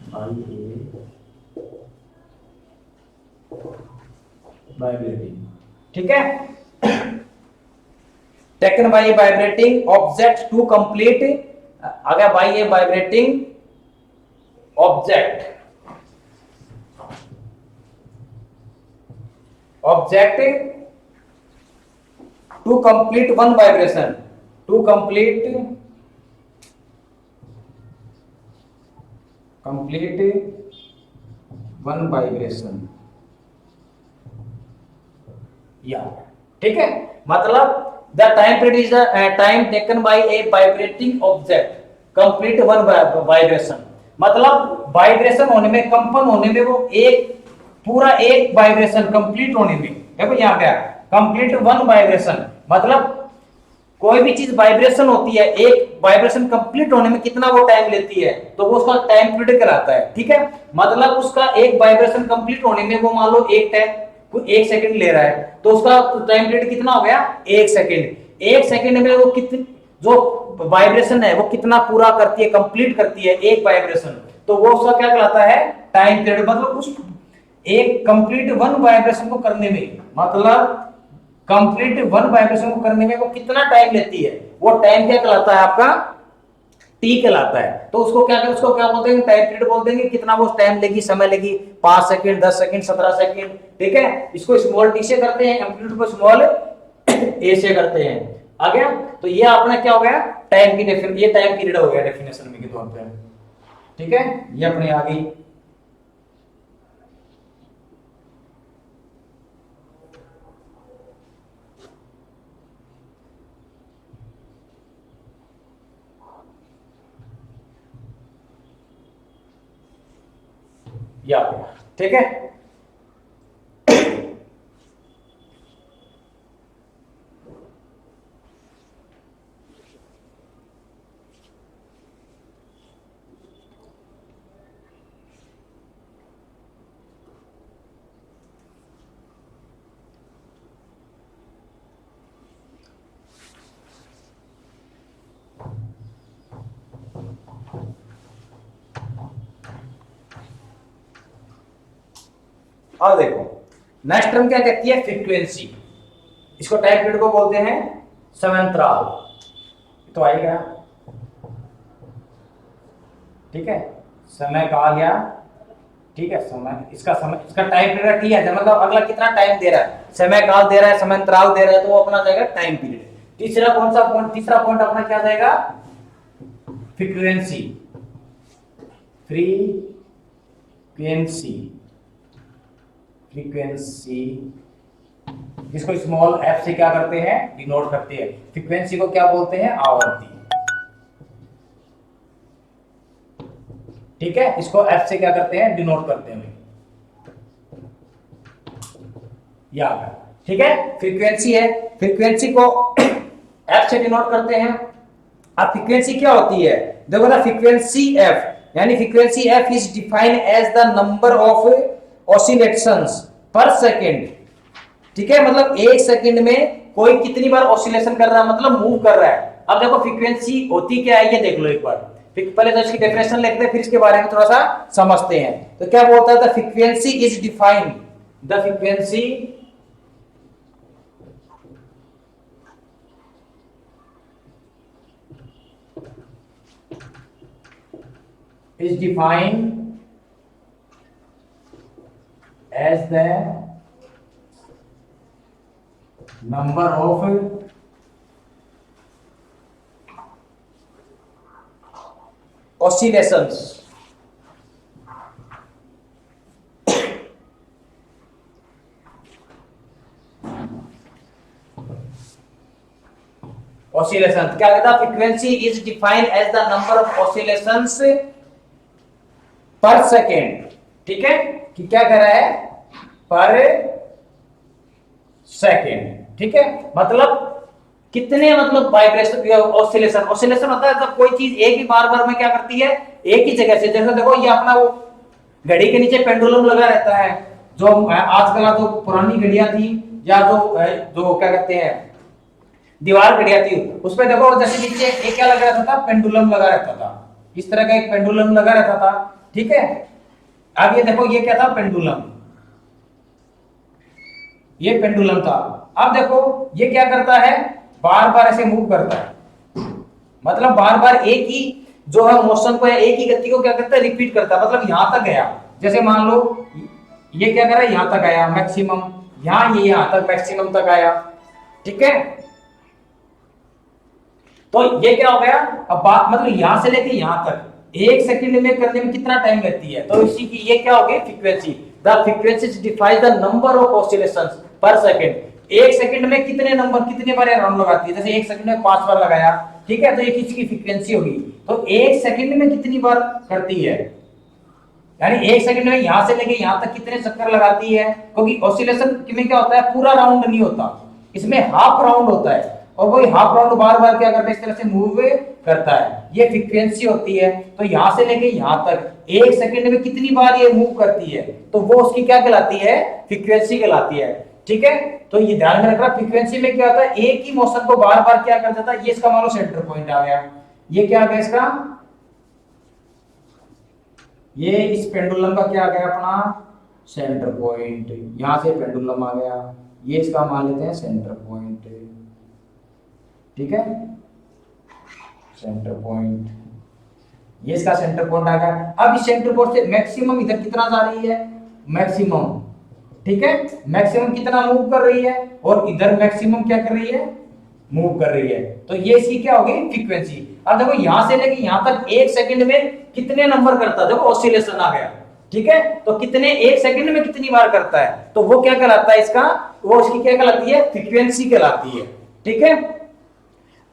by a vibrating, ठीक है। Taken by a vibrating object to complete, आ गया by a vibrating object, object to complete one vibration, to complete one vibration, या ठीक है। मतलब the time period is the time taken by a vibrating object complete one vibration, मतलब vibration होने में, कंपन होने में, वो एक पूरा एक वाइब्रेशन कंप्लीट होने में, देखो यहां क्या कंप्लीट वन वाइब्रेशन, मतलब कोई भी चीज वाइब्रेशन होती है, एक वाइब्रेशन कंप्लीट होने में कितना वो टाइम लेती है, तो वो उसका टाइम पीरियड कहलाता है, ठीक है। मतलब उसका एक वाइब्रेशन कंप्लीट होने में वो मान लो एक सेकंड ले रहा है, तो उसका टाइम पीरियड कितना हो गया, एक सेकंड। एक सेकंड में वो कितनी जो वाइब्रेशन है वो कितना पूरा करती है, कंप्लीट करती है एक वाइब्रेशन, तो वो उसका क्या कहलाता है, टाइम पीरियड। मतलब उस एक कंप्लीट वन वाइब्रेशन को करने में, मतलब कंप्लीट वन वाइब्रेशन को करने में वो कितना टाइम लेती है, वो टाइम क्या कहलाता है आपका, टी कहलाता है। तो उसको क्या बोलते हैं, टाइम पीरियड बोलते हैं। कितना वो टाइम लेगी, समय लेगी, 5 सेकंड, 10 सेकंड, 17 सेकंड, ठीक है। इसको स्मॉल टी से करते हैं, एम्पलीट्यूड को स्मॉल ए से करते हैं। आ गया, तो ये अपना क्या हो गया, टाइम की डेफिनेशन, ये टाइम पीरियड हो गया डेफिनेशन में के तौर पे, ठीक है। ये अपने आ गई। या ठीक है। और देखो नेक्स्ट टर्म क्या कहती है, फ्रीक्वेंसी। इसको टाइम पीरियड को बोलते हैं समयांतराल, तो आएगा, ठीक है। समय काल, या ठीक है, समय, इसका टाइम पीरियड टी है, मतलब अगला कितना टाइम दे रहा है, समय काल दे रहा है, समयांतराल दे रहा है, तो वो अपना जाएगा टाइम पीरियड। तीसरा कौन सा पॉइंट, तीसरा पॉइंट अपना क्या जाएगा, फ्रीक्वेंसी, फ्रीक्वेंसी, जिसको स्मॉल एफ से क्या करते हैं, डिनोट करते हैं। फ्रीक्वेंसी को क्या बोलते हैं, आवृत्ति, ठीक है। इसको एफ से क्या करते हैं, डिनोट करते हैं, याद, ठीक है। फ्रीक्वेंसी है, फ्रीक्वेंसी को एफ से डिनोट करते हैं। अब फ्रीक्वेंसी क्या होती है, देखो ना, फ्रीक्वेंसी एफ, यानी frequency F is defined as the number of oscillations per second, ठीक है। मतलब एक सेकंड में कोई कितनी बार ऑसिलेशन कर रहा है, मतलब मूव कर रहा है। अब देखो फ्रीक्वेंसी होती क्या है, ये देख लो एक बार, पहले तो इसकी डेफिनेशन लिखते हैं, फिर इसके बारे में थोड़ा सा समझते हैं। तो क्या बोलता है, the frequency is defined, the frequency is defined as the number of oscillations क्या कहता है, frequency is defined as the number of oscillations per second, ठीक है, कि क्या कह रहा है, पर सेकेंड, ठीक है। मतलब कितने, मतलब वाइब्रेशन, ऑसिलेशन, ऑसिलेशन होता है जब कोई चीज एक ही बार बार में क्या करती है, एक ही जगह से, जैसे देखो ये अपना वो घड़ी के नीचे पेंडुलम लगा रहता है, जो आजकल जो पुरानी घड़ियां थी, या जो क्या कहते हैं दीवार घड़ियां थी, उसमें देखो जैसे नीचे एक क्या लगा रहता था, पेंडुलम लगा रहता था, इस तरह का एक पेंडुलम लगा रहता था, ठीक है। अब ये देखो ये क्या था, पेंडुलम, ये पेंडुलम था। अब देखो ये क्या करता है, बार बार ऐसे मूव करता है, मतलब बार बार एक ही जो है मोशन को या एक ही गति को क्या करता है, रिपीट करता है। मतलब यहां तक गया, जैसे मान लो ये क्या कर रहा है, यहां तक आया मैक्सिमम, यहां ये यहां तक मैक्सिमम तक आया, ठीक है। तो ये क्या हो गया, अब बात मतलब यहां से लेके यहां तक 1 सेकंड में करने में कितना टाइम लगती है, तो इसी की ये क्या हो गई frequency. The frequency defines the number of oscillations पर सेकंड। 1 सेकंड में कितने नंबर, कितने बार राउंड लगाती है, जैसे 1 सेकंड में 5 बार लगाया, ठीक है, तो ये किसकी फ्रीक्वेंसी होगी। तो 1 सेकंड में कितनी बार करती है, यानी 1 सेकंड में यहां से लेके यहां तक कितने चक्कर लगाती है, क्योंकि ऑसिलेशन में क्या होता है, पूरा राउंड नहीं होता, इसमें हाफ राउंड होता है, और वही हाफ राउंड बार बार क्या करता है, इस तरह से मूव करता है, ये फ्रीक्वेंसी होती है। तो यहां से लेके यहां तक 1 सेकंड में कितनी बार ये मूव करती है, तो वो उसकी क्या कहलाती है, फ्रीक्वेंसी कहलाती है, ठीक है। तो ये ध्यान में रखना, फ्रीक्वेंसी में क्या होता है, एक ही मोशन को बार बार क्या कर देता है, ये इसका मान लो सेंटर पॉइंट आ गया, ये क्या आ गया इसका, ये इस पेंडुलम का क्या आ गया अपना सेंटर पॉइंट, यहां से पेंडुलम आ गया, ये इसका मान लेते हैं सेंटर पॉइंट, ठीक है, सेंटर पॉइंट, ये इसका सेंटर पॉइंट आ गया। अब इस सेंटर पॉइंट से मैक्सिमम इधर कितना जा रही है, मैक्सिमम, ठीक है, मैक्सिमम कितना मूव कर रही है, और इधर मैक्सिमम क्या कर रही है, मूव कर रही है, तो ये इसकी क्या होगी फ्रीक्वेंसी। अब देखो यहां से लेके यहां तक 1 सेकंड में कितने नंबर करता है, देखो ऑसिलेशन आ गया, ठीक है, तो कितने 1 सेकंड में कितनी बार करता है, तो वो क्या कहलाता है इसका, वो उसकी क्या कहलाती है, फ्रीक्वेंसी कहलाती है, ठीक है।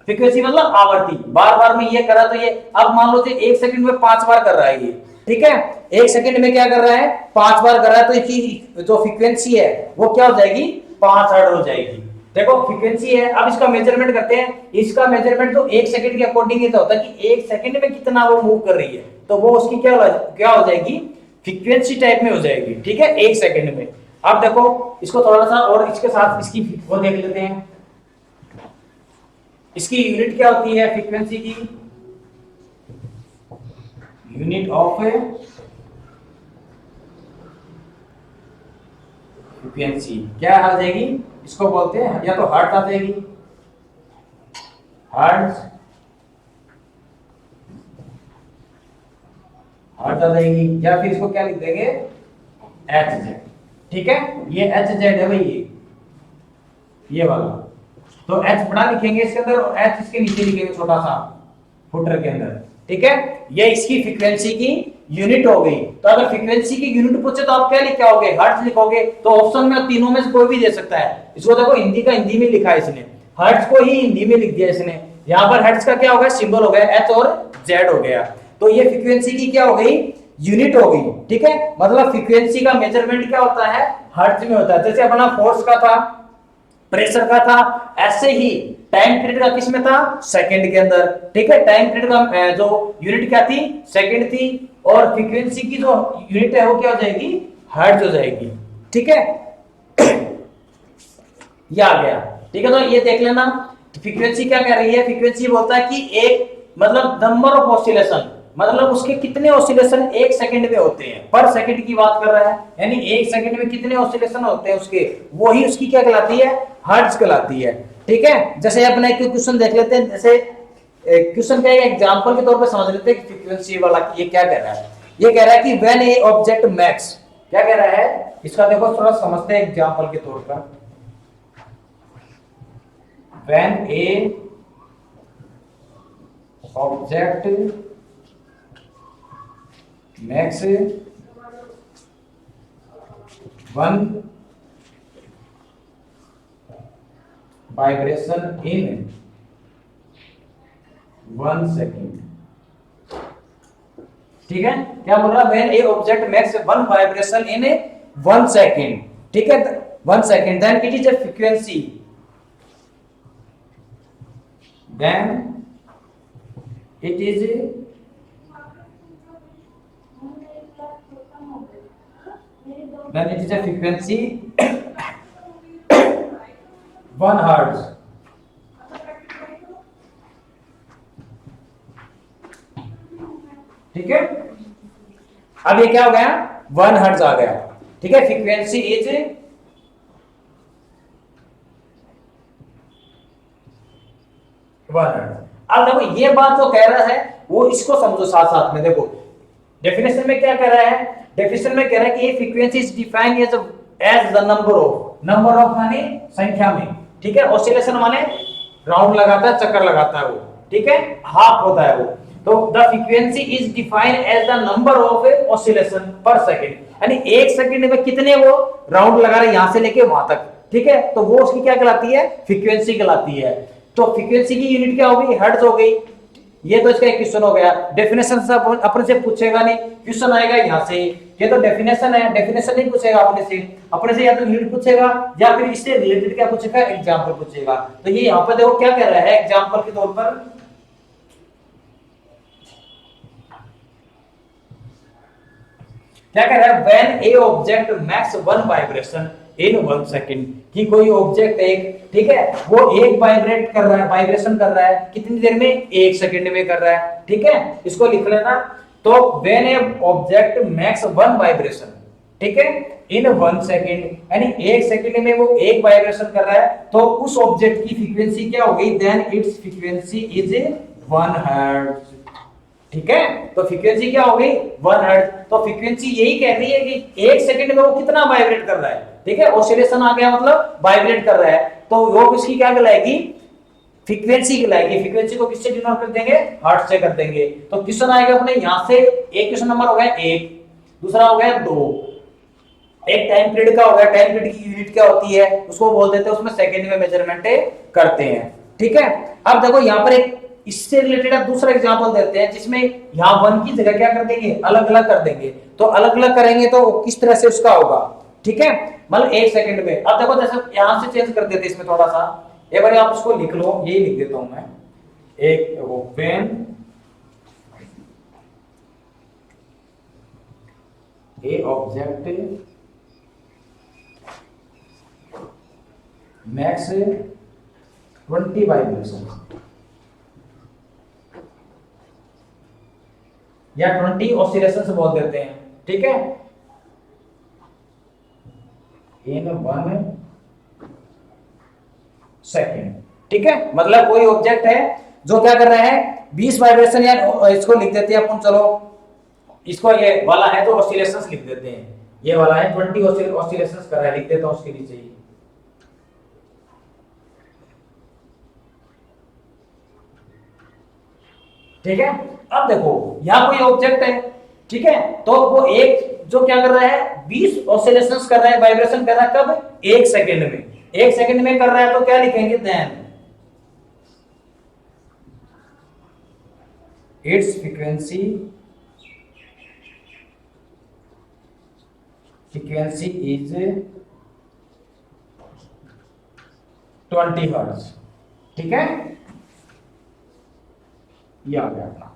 फ्रीक्वेंसी मतलब आवर्ती, बार बार में ये करा तो ये, अब मान लो 1 सेकंड में 5 बार कर रहा है ये, ठीक है, 1 सेकंड में क्या कर रहा है, 5 बार कर रहा है, तो इसकी जो फ्रीक्वेंसी है वो क्या हो जाएगी, 5 हर्ट्ज हो जाएगी। देखो फ्रीक्वेंसी है, अब इसका मेजरमेंट करते हैं, इसका मेजरमेंट तो 1 सेकंड के अकॉर्डिंग ही तो होता है कि 1 सेकंड में कितना वो मूव कर रही है, तो वो उसकी क्या हो जाएगी, फ्रीक्वेंसी टाइप में हो जाएगी, ठीक है, 1 सेकंड में। अब देखो इसको थोड़ा सा और इसके साथ इसकी वो देख लेते हैं, इसकी यूनिट क्या होती है फ्रीक्वेंसी की, यूनिट ऑफ फ्रीक्वेंसी क्या आ जाएगी, इसको बोलते हैं या तो हर्ट्ज आ जाएगी, हर्ट्ज, हर्ट्ज आ जाएगी, या फिर इसको क्या लिख देंगे, एच जेड, ठीक है, ये एच जेड है भाई, ये वाला, तो एच बड़ा लिखेंगे इसके अंदर और एच इसके नीचे लिखेंगे छोटा सा फुटर के अंदर, ठीक है, ये इसकी फ्रीक्वेंसी की यूनिट हो गई। तो अगर फ्रीक्वेंसी की यूनिट पूछे तो आप क्या लिख के आओगे, हर्ट्ज लिखोगे, तो ऑप्शन में तीनों में से कोई भी दे सकता है। इसको देखो हिंदी का हिंदी में लिखा है इसने, हर्ट्ज को ही हिंदी में लिख दिया इसने, यहां पर हर्ट्ज का क्या हो गया, सिंबल हो गया एच और जेड हो गया, तो ये फ्रीक्वेंसी की क्या हो गई, यूनिट हो गई, ठीक है। मतलब फ्रीक्वेंसी का मेजरमेंट क्या होता है, हर्ट्ज में होता है। जैसे अपना फोर्स का था, प्रेशर का था, ऐसे ही टाइम पीरियड का किस में था, सेकंड के अंदर, ठीक है, टाइम पीरियड का जो यूनिट क्या थी, सेकंड थी, और फ्रीक्वेंसी की जो यूनिट है वो क्या हो जाएगी, हर्ट्ज हो जाएगी, ठीक है। ये आ गया, ठीक है, तो ये देख लेना फ्रीक्वेंसी क्या कह रही है, फ्रीक्वेंसी बोलता है कि एक मतलब नंबर ऑफ ऑसिलेशन, मतलब उसके कितने ऑसिलेशन 1 सेकंड में होते हैं, पर सेकंड की बात कर रहा है, यानी 1 सेकंड में कितने ऑसिलेशन होते हैं उसके, वही उसकी क्या कहलाती है, हर्ट्ज कहलाती है, ठीक है। जैसे अपने एक क्वेश्चन देख लेते हैं, जैसे क्वेश्चन का एक एग्जांपल के तौर पे समझ लेते हैं कि फ्रीक्वेंसी वाला ये क्या कह रहा है। ये कह रहा है कि व्हेन ए ऑब्जेक्ट मैक्स, क्या कह रहा है, इसका देखो थोड़ा समझते हैं एग्जांपल के तौर पर। When a object makes one vibration in 1 second, ठीक है, क्या बोल रहा है, when a object makes 1 vibration in 1 second, ठीक है, 1 second, then it is a frequency, then it is a frequency 1 hertz, ठीक है। अब ये क्या हो गया, 1 हर्ट्ज आ गया, ठीक है, फ्रीक्वेंसी इज 1 हर्ट्ज। अब देखो ये बात जो कह रहा है वो इसको समझो साथ साथ में। देखो डेफिनेशन में क्या कह रहा है, डेफिनेशन में कह रहा है कि ये frequency is defined as the number of माने संख्या में, ठीक है। ऑसिलेशन माने राउंड लगाता है, चक्कर लगाता है वो, ठीक है, हाफ होता है वो। तो the frequency is defined as the number of oscillation per second, यानी एक सेकंड में कितने वो राउंड लगा रहे यहां से लेके वहां तक, ठीक है। तो वो उसकी क्या कहलाती है, फ्रीक्वेंसी कहलाती है। तो फ्रीक्वेंसी की यूनिट क्या होगी, हर्ट्ज हो गई। ये तो इसका एक क्वेश्चन हो गया। डेफिनेशन से अपने से पूछेगा नहीं, क्वेश्चन आएगा यहां से। ये तो डेफिनेशन है, डेफिनेशन नहीं पूछेगा अपने से या तो यूनिट पूछेगा या फिर इससे रिलेटेड क्या पूछेगा, एग्जांपल पूछेगा। तो ये यहां पर देखो क्या कह रहा है एग्जांपल के तौर पर, क्या कह रहा है, when a object makes one vibration in 1 second, कि कोई ऑब्जेक्ट एक, ठीक है, वो एक वाइब्रेट कर रहा है, वाइब्रेशन कर रहा है कितनी देर में, 1 सेकंड में कर रहा है, ठीक है। इसको लिख लेना। तो when a object makes one vibration, ठीक है, इन 1 सेकंड, यानी 1 सेकंड में वो एक वाइब्रेशन कर रहा है, तो उस ऑब्जेक्ट की फ्रीक्वेंसी क्या हो गई, then it's frequency is 1 hertz, ठीक है। तो फ्रीक्वेंसी क्या हो गई, 1 हर्ट्ज। तो फ्रीक्वेंसी यही कह रही है कि 1 सेकंड में वो कितना वाइब्रेट कर रहा है, ठीक है। ऑसिलेशन आ गया मतलब वाइब्रेट कर रहा है, तो वो किसकी क्या कहलाएगी, फ्रीक्वेंसी कहलाएगी। फ्रीक्वेंसी को किससे डिनोट कर देंगे, हर्ट्ज से कर देंगे। तो क्वेश्चन आएगा अपने यहां से, एक क्वेश्चन नंबर हो गया 1, दूसरा हो गया 2, एक टाइम पीरियड का हो गया। टाइम पीरियड की यूनिट क्या होती है, उसको बोल देते हैं, उसमें सेकंड में मेजरमेंट करते हैं, ठीक है। अब देखो यहां पर एक इससे रिलेटेड आप दूसरा एग्जांपल देते हैं, जिसमें यहां 1 की जगह क्या कर देंगे, अलग अलग कर देंगे। तो अलग अलग करेंगे तो किस तरह से उसका होगा, ठीक है, मतलब 1 सेकंड में। अब देखो जैसे यहां से चेंज कर देते इसमें थोड़ा सा, एक बार आप इसको लिख लो, यही लिख देता हूं मैं, एक when a object max 20 vibration या 20 ऑसिलेशन बोल देते हैं, ठीक है, इन 1 सेकंड, ठीक है। मतलब कोई ऑब्जेक्ट है जो क्या कर रहा है, 20 वाइब्रेशन, या इसको लिख देते हैं अपन, चलो इसको ये वाला है तो ऑसिलेशंस लिख देते हैं, ये वाला है 20 ऑसिलेशंस कर रहा है, लिख देता हूं उसके नीचे ही, ठीक है। अब देखो यहां कोई ऑब्जेक्ट है, ठीक है, तो वो एक जो क्या कर रहा है, 20 ऑसिलेशंस कर रहा है, वाइब्रेशन कर रहा है, कब, 1 सेकंड में। 1 सेकंड में कर रहा है तो क्या लिखेंगे, then it's frequency is 20 hertz, ठीक है, ये आ गया अपना,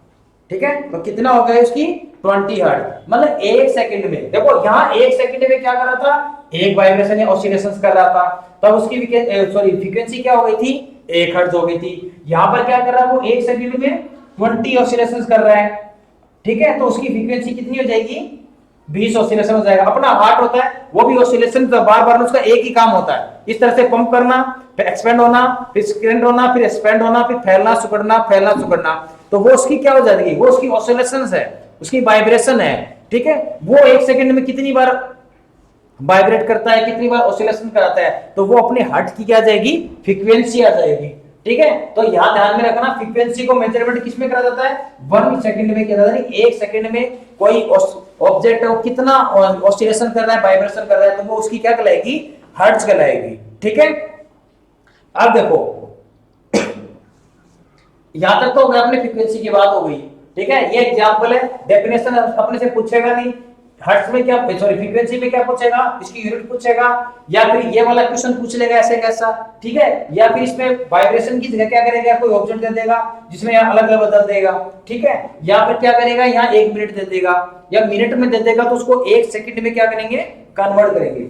ठीक है। तो कितना हो गया इसकी, 20 हर्ट्ज, मतलब 1 सेकंड में। देखो यहां 1 सेकंड में क्या कर रहा था, एक वाइब्रेशन या ऑसिलेशंस कर रहा था, तब उसकी फ्रीक्वेंसी क्या हो गई थी, 1 हर्ट्ज हो गई थी। यहां पर क्या कर रहा है वो, 1 सेकंड में 20 ऑसिलेशंस कर रहा है, ठीक है। तो उसकी फ्रीक्वेंसी कितनी हो जाएगी, 20 ऑसिलेशन हो जाएगा। अपना हार्ट होता है वो भी ऑसिलेशन बार बार उसका एक ही काम होता है, इस तरह से पंप करना, फिर एक्सपेंड होना, फिर स्क्रेंड होना, फिर एक्सपेंड होना, फिर फैलना सिकुड़ना, फैलना सिकुड़ना। तो वो उसकी क्या हो जाएगी, वो उसकी ऑसिलेशंस है, उसकी वाइब्रेशन है, ठीक है। वो 1 सेकंड में कितनी बार वाइब्रेट करता है, कितनी बार ऑसिलेशन कराता है, तो वो अपने हार्ट की क्या आ जाएगी, फ्रीक्वेंसी आ जाएगी, ठीक है। तो यहां ध्यान में रखना, फ्रीक्वेंसी को मेजरमेंट किस में करा जाता है, 1 सेकंड में किया जाता है। 1 सेकंड में कोई ऑब्जेक्ट है वो कितना ऑसिलेशन कर रहा है, वाइब्रेशन कर रहा है, तो वो उसकी क्या कहलाएगी, हर्ट्ज कहलाएगी, ठीक है। अब देखो यहां तक तो हो गया, अपने फ्रीक्वेंसी की बात हो गई, ठीक है। ये एग्जांपल है, डेफिनेशन अपने से पूछेगा नहीं, हर्ट्ज में क्या, सॉरी फ्रीक्वेंसी में क्या पूछेगा, इसकी यूनिट पूछेगा, या फिर ये वाला क्वेश्चन पूछ लेगा ऐसे कैसा, ठीक है। या फिर इसमें वाइब्रेशन की जगह क्या करेगा, कोई ऑब्जेक्ट दे देगा जिसमें यहाँ अलग अलग बदल देगा, ठीक है। या फिर क्या करेगा, यहाँ 1 मिनट दे देगा या मिनट में दे देगा, तो उसको 1 सेकंड में क्या करेंगे, कन्वर्ट करेंगे।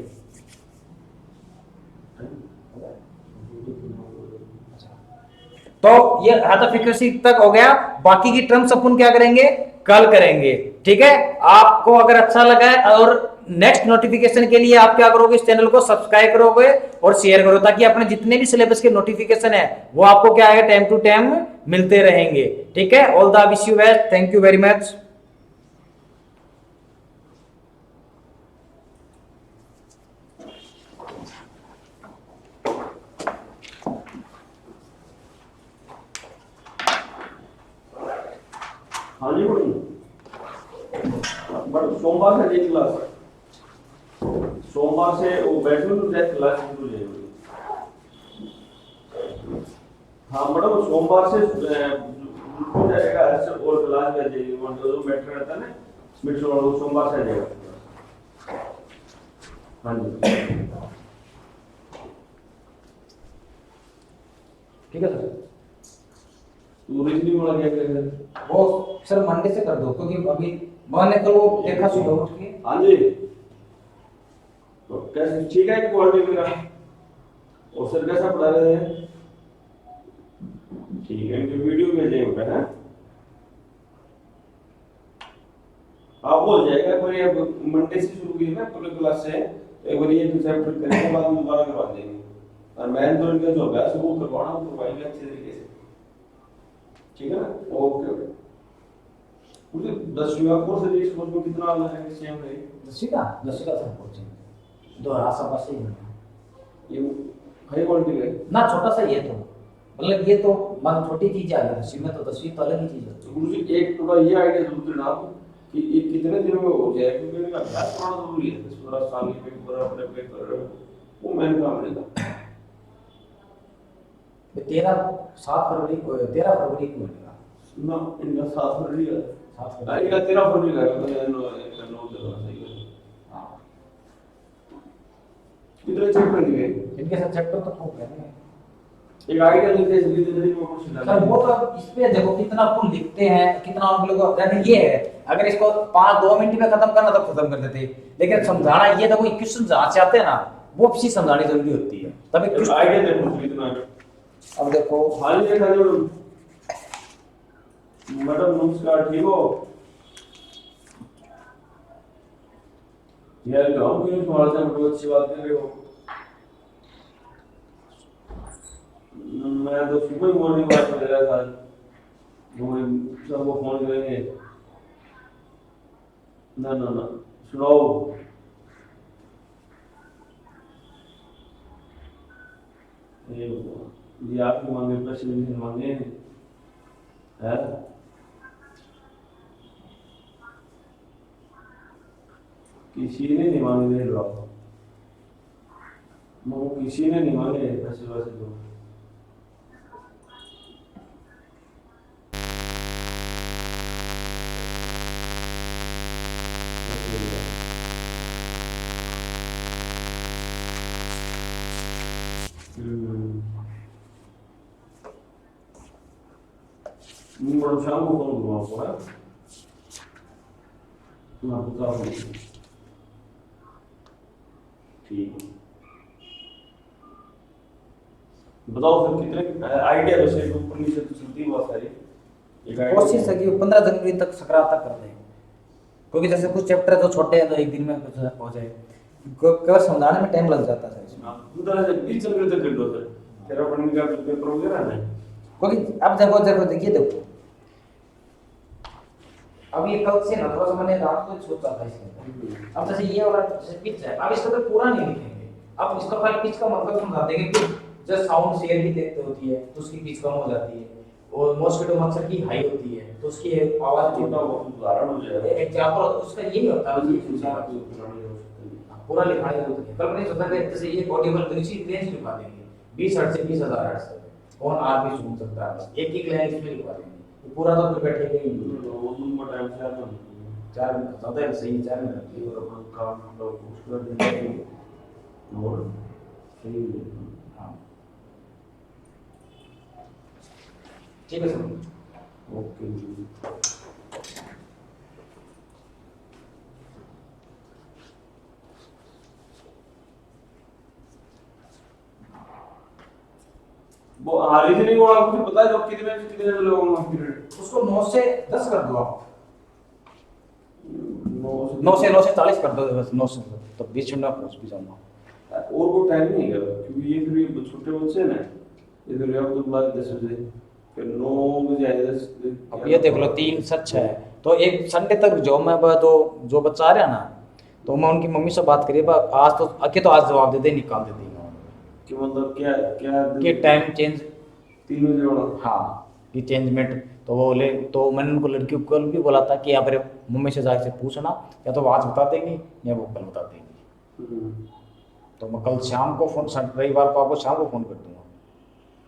तो ये फ्रीक्वेंसी तक हो गया, बाकी की टर्म्स अपन क्या करेंगे, कल करेंगे। ठीक है, आपको अगर अच्छा लगा है और नेक्स्ट नोटिफिकेशन के लिए आप क्या करोगे, इस चैनल को सब्सक्राइब करोगे और शेयर करो, ताकि अपने जितने भी सिलेबस के नोटिफिकेशन है वो आपको क्या है, टाइम टू टाइम मिलते रहेंगे। ठीक है, all the wish you best, thank you very much. हाँ जी बड़ी बट सोमवार से एक क्लास, सोमवार से वो बैठो तो जैसे क्लास शुरू हो जाएगी। हाँ मैडम सोमवार से हो जाएगा, हर और क्लास बैठ जाएगी, वो जो बैठ रहता है ना मिड सोमवार से आ जाएगा। हाँ जी ठीक है सर, रीजनिंग वाला क्या करेगा वो सर मंडे से कर दो, क्योंकि अभी मैंने कल वो देखा सुबह उठ के। हाँ जी तो कैसे ठीक है क्वालिटी मेरा, और सर कैसा पढ़ा रहे हैं, ठीक है इनकी वीडियो भेजे होगा है आप हो जाएगा। एक बार ये मंडे से शुरू की ना पूरे क्लास से, एक बार ये जो चैप्टर करेंगे बाद में दोबारा करवा देंगे, और मैंने तो इनका जो अभ्यास है वो करवाना, वो करवाएंगे अच्छे तरीके से, ठीक है ना। ओके ओके मुझे 10वीं का कोर्स है, इस कोर्स में कितना आना है सेम है 10वीं का सर कोचिंग तो आसपास ही है ये हाई क्वालिटी है ना, छोटा सा ये तो मतलब ये तो मान छोटी चीज आ गई 10वीं में, तो 10वीं तो अलग ही चीज है। तो गुरुजी एक थोड़ा ये आइडिया जरूर देना आप कि ये कितने दिनों में हो जाए, क्योंकि इनका अभ्यास करना जरूरी है, 10-15 साल के पेपर अपने पेपर वो मैंने काम मिलेगा 13 फरवरी को मिलेगा ना, इनका 7 फरवरी है, 7 इनका 13 फरवरी का मैंने नोट देना सही है। हाँ, कितने चैप्टर दिए इनके साथ चैप्टर तो खूब है। एक आइडिया देते हैं इसलिए जल्दी में कुछ डालना सर वो तो इस पे देखो कितना अपन लिखते हैं, कितना हम लोग यानी ये है, अगर इसको 5-2 मिनट में खत्म करना तो खत्म कर देते, लेकिन समझाना ये देखो क्वेश्चन जहाँ से आते हैं ना वो चीज समझानी जरूरी होती है, तभी एक आइडिया दे मुझे कितना। अब देखो हाल ही देखा जो मैडम नमस्कार, ठीक हो यार, गांव के तुम्हारे से बड़ी अच्छी बात कर रहे हो, मैं तो सुबह ही मॉर्निंग वॉक कर रहा था, वो सबको फोन करेंगे ना ना ना सुनाओ ये आपके मांगे प्रश्न मांगे है किसी ने नहीं मांगे, दे लो वो किसी ने नहीं मांगे पैसे वैसे तो बड़ा शाम को फोन करूँ आपको है, मैं आपको बताऊँ ठीक बताओ फिर कितने आइडिया वैसे ऊपर नीचे तो चलती है बहुत सारी, कोशिश है कि 15 जनवरी तक सकराता कर दें, क्योंकि जैसे कुछ चैप्टर जो छोटे हैं तो एक दिन में कुछ हो जाए, केवल समझाने में टाइम लग जाता है इसमें, उधर से 20 जनवरी तक कर दो सर, तेरा पढ़ने का पेपर वगैरह ना, क्योंकि अब देखो देखिए देखो अब ये कल से ना थोड़ा सा मैंने रात को सोचा था इसमें, अब जैसे ये वाला जैसे पिच है, अब इसको तो पूरा नहीं लिखेंगे, अब इसका पहले पिच का मतलब समझा देंगे कि जब साउंड शेयर की देखते होती है तो उसकी पिच कम हो जाती है, और मॉस्किटो मच्छर की हाई होती है तो उसकी आवाज छोटा उदाहरण हो जाएगा, एग्जांपल उसका यही होता है, पूरा लिखा है कल मैंने सोचा कि जैसे ये ऑडिबल तो इसी रेंज लिखवा देंगे 20 हर्ट्ज से 20,000 हर्ट्ज तक, कौन आर भी सुन सकता है, बस एक ही लाइन इसमें लिखवा देंगे, पूरा तो फिर बैठेगा ही वो दूर में टाइम से आता 4 मिनट ज्यादा है, सही 4 मिनट है और अपना काम मतलब उसका देंगे और सही है। हाँ ठीक है सर, ओके वो रीजनिंग वाला आपको पता है जो कितने लोगों का पीरियड उसको 9 से 10 कर दो आप, 9 से 40 कर दो बस, 9 से, तो 20 मिनट में पहुंच भी जाऊंगा। और वो टाइम नहीं है क्योंकि ये फिर ये छोटे बच्चे हैं ना, इधर आप तो बुला 10 बजे, फिर 9 बजे आए 10। अब ये देख लो 3 से 6 है, तो एक संडे तक जो मैं तो जो बच्चा आ रहा है ना, तो मैं उनकी मम्मी से बात करिए आज तो आके तो आज जवाब दे दे, निकाल दे देंगे कि मतलब क्या क्या कि टाइम चेंज, 3 बजे होना। हाँ कि चेंजमेंट, तो वो बोले, तो मैंने उनको लड़की को कल भी बोला था कि यहाँ पर मम्मी से जाके से पूछना, या तो वो आज बता देंगी या वो कल बता देंगी। तो मैं कल शाम को फोन, रविवार को आपको शाम को फोन कर दूंगा।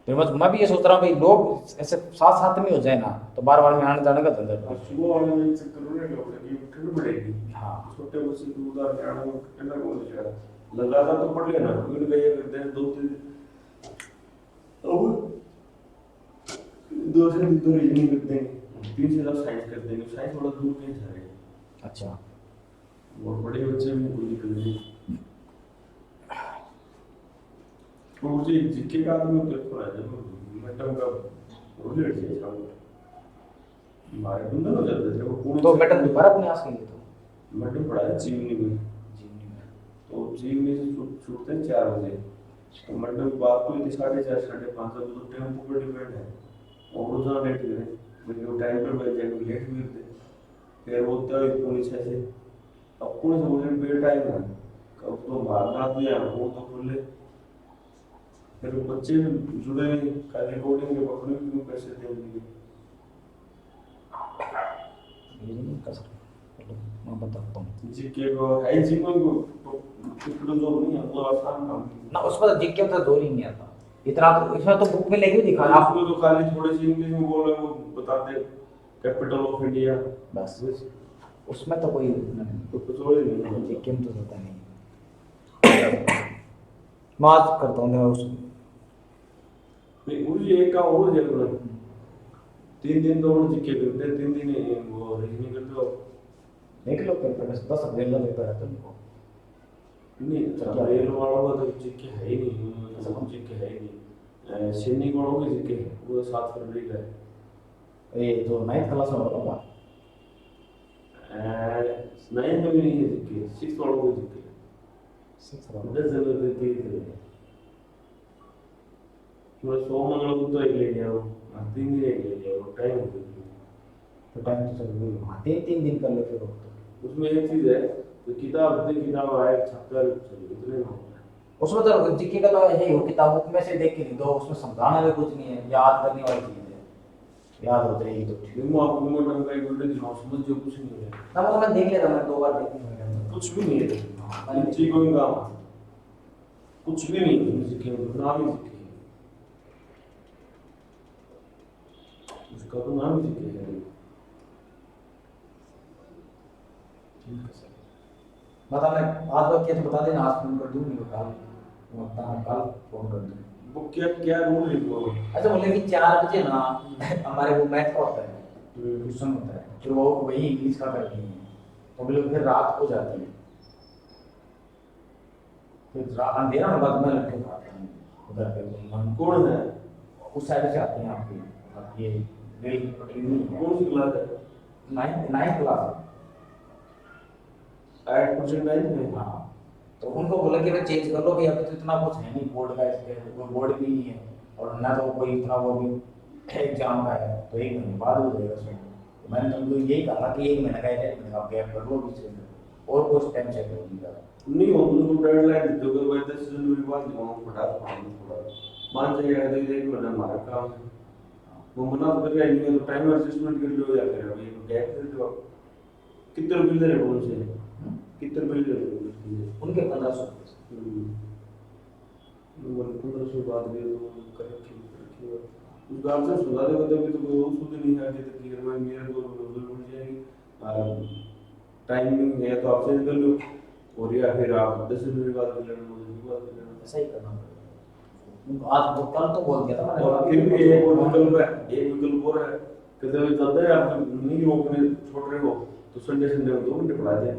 फिर मैं भी ये सोच रहा हूँ भाई लोग ऐसे साथ साथ में हो जाए ना, तो बार बार में आने जाने का झंझट और नहीं। सुबह वाले में चक्कर होने लग पड़ेगी, ठंड पड़ेगी। हाँ छोटे बच्चे को उधर के आने में ठंडा हो जाएगा, लगातार तो पढ़ लेना, फिर गए करते हैं 2 3 अब 2 से 3 तो रीजनिंग करते हैं, 3 से 10 साइंस करते हैं। साइंस थोड़ा दूर के सारे, अच्छा, और बड़े बच्चे भी कोई दिक्कत नहीं। तो मुझे जीके का आदमी पेपर है जब मैडम का रोज लेट जाए शाम को हमारे बंधन हो जाते थे वो पूर्ण। तो मैडम दोबारा प्रयास करिए तो मैडम पढ़ाया जीवनी में, जीवनी में। तो जीवनी से छूटते हैं 4 बजे। तो मैडम बात को इतनी 4:30 5:30 बजे तो टेम्पो पर डिपेंड है, और रोजाना लेट करें लेकिन टाइम पर बैठ जाए लेट भी करते, फिर वो तो 6:30 से अब 6:30 से बेड टाइम है, कब तो भागना तो या वो तो खुले, फिर बच्चे जुड़े का रिकॉर्डिंग के पकड़ने क्यों पैसे देंगे। ये नहीं कर सकते, चलो मैं बताता हूँ। जीके को है जीवन को टुकड़ों जो नहीं है वो आसान काम है ना, उसमें तो जीके में तो जोर ही नहीं आता इतना, तो इसमें तो बुक में लेके भी दिखा रहा आपको, तो खाली थोड़ी सी इंग्लिश में बोल रहे वो बताते कैपिटल ऑफ इंडिया बस, उसमें तो कोई नहीं, तो कुछ और ही नहीं। जीके में तो होता नहीं। मैं आज करता हूँ उसको। नहीं मुझे एक काम और जरूर 3 दिन तो और जीके करते हैं, 3 दिन वो रीजनिंग करते हो। देख लो पेपर 10 अप्रैल का पेपर है तुमको। नहीं चलो ये लो वालों का तो जीके है ही नहीं, सब जीके है ही नहीं। सैनिक वालों के जीके है वो 7 फरवरी का है। ये जो 9th क्लास में होगा, 9th में भी नहीं है जीके, 6th वालों के जीके 6th वाला 10 जनवरी के थे। थोड़ा सोमंगल को तो एक ले लिया वो, 3 दिन एक ले लिया वो, टाइम हो गया तो टाइम तो चल गई, हाँ 3 दिन कर लो फिर वो तो। उसमें एक चीज है तो किताब आए छात्र चलो इतने में होता है। उसमें तो जीके का तो यही हो, किताबों में से देख के लिख दो, उसमें समझाना भी कुछ नहीं है, याद करने वाली चीज है, याद हो जाएगी तो ठीक। मैं आपको मोटर का एक वीडियो दिखाऊं, समझ जो कुछ नहीं है, ना मतलब मैं देख लेता, मैं 2 बार देख लूंगा, कुछ भी नहीं है इन चीजों का काम, कुछ भी नहीं है जीके में, नाम ही जीके है, उसका तो नाम ही जीके है। ठीक है सर, बता मैं आज बात किया तो बता देना, आज फोन कर दूँ, नहीं कल कल फोन कर दूँ। वो क्या क्या रूल लिखो। अच्छा बोले कि 4 बजे ना हमारे वो मैथ का होता है, ट्यूशन होता है, फिर वो वही इंग्लिश का करती हैं, तो बोले फिर रात हो जाती है, फिर अंधेरा होने बाद मैं लड़के को आता हूँ उधर पे, कौन है उस साइड से आते हैं आपकी ये रेल की पटरी नहीं है, कौन सी क्लास है? 9th क्लास 8% में। हाँ, तो उनको बोला कि भाई चेंज कर लो भाई, अभी तो इतना कुछ है नहीं बोर्ड का, इसके कोई बोर्ड भी नहीं है और ना तो कोई इतना वो भी एग्जाम का है, तो 1 महीने बाद हो जाएगा उसमें। तो मैंने तुमको यही कहा कि 1 महीने का 1 महीने का गैप कर लो बीच में, और कुछ टाइम चेक करो नहीं हो तुमको डेडलाइन दे दोगे भाई 10 जनवरी बाद दिमाग फटाफट थोड़ा मान जाएगा, तो एक महीना हमारा काम है, वो मना तो करके नहीं तो टाइम एडजस्टमेंट कर लो या फिर अभी गैप दे दो। कितने रुपए ले रहे हो उनसे, कितने रुपए ले रहे हो उनके 1500 नंबर 1500 बाद दे दो कर रखिए उस गांव से सुधा दे कभी तो वो सुध नहीं है कि तकरीर में मेरे 2 मिल जाएगी, टाइमिंग है तो आप चेंज कर लो, और या फिर आप 10 मिनट बाद ले लेना, 2 दिन बाद ले लेना, ऐसा ही करना पड़ेगा। आज तो कल तो बोल दिया था मैंने, और फिर भी एक और विकल्प है, एक विकल्प और है कि जब चलता है आप नहीं रोकने छोड़ रहे हो तो संडे में 2 घंटे पढ़ा दें,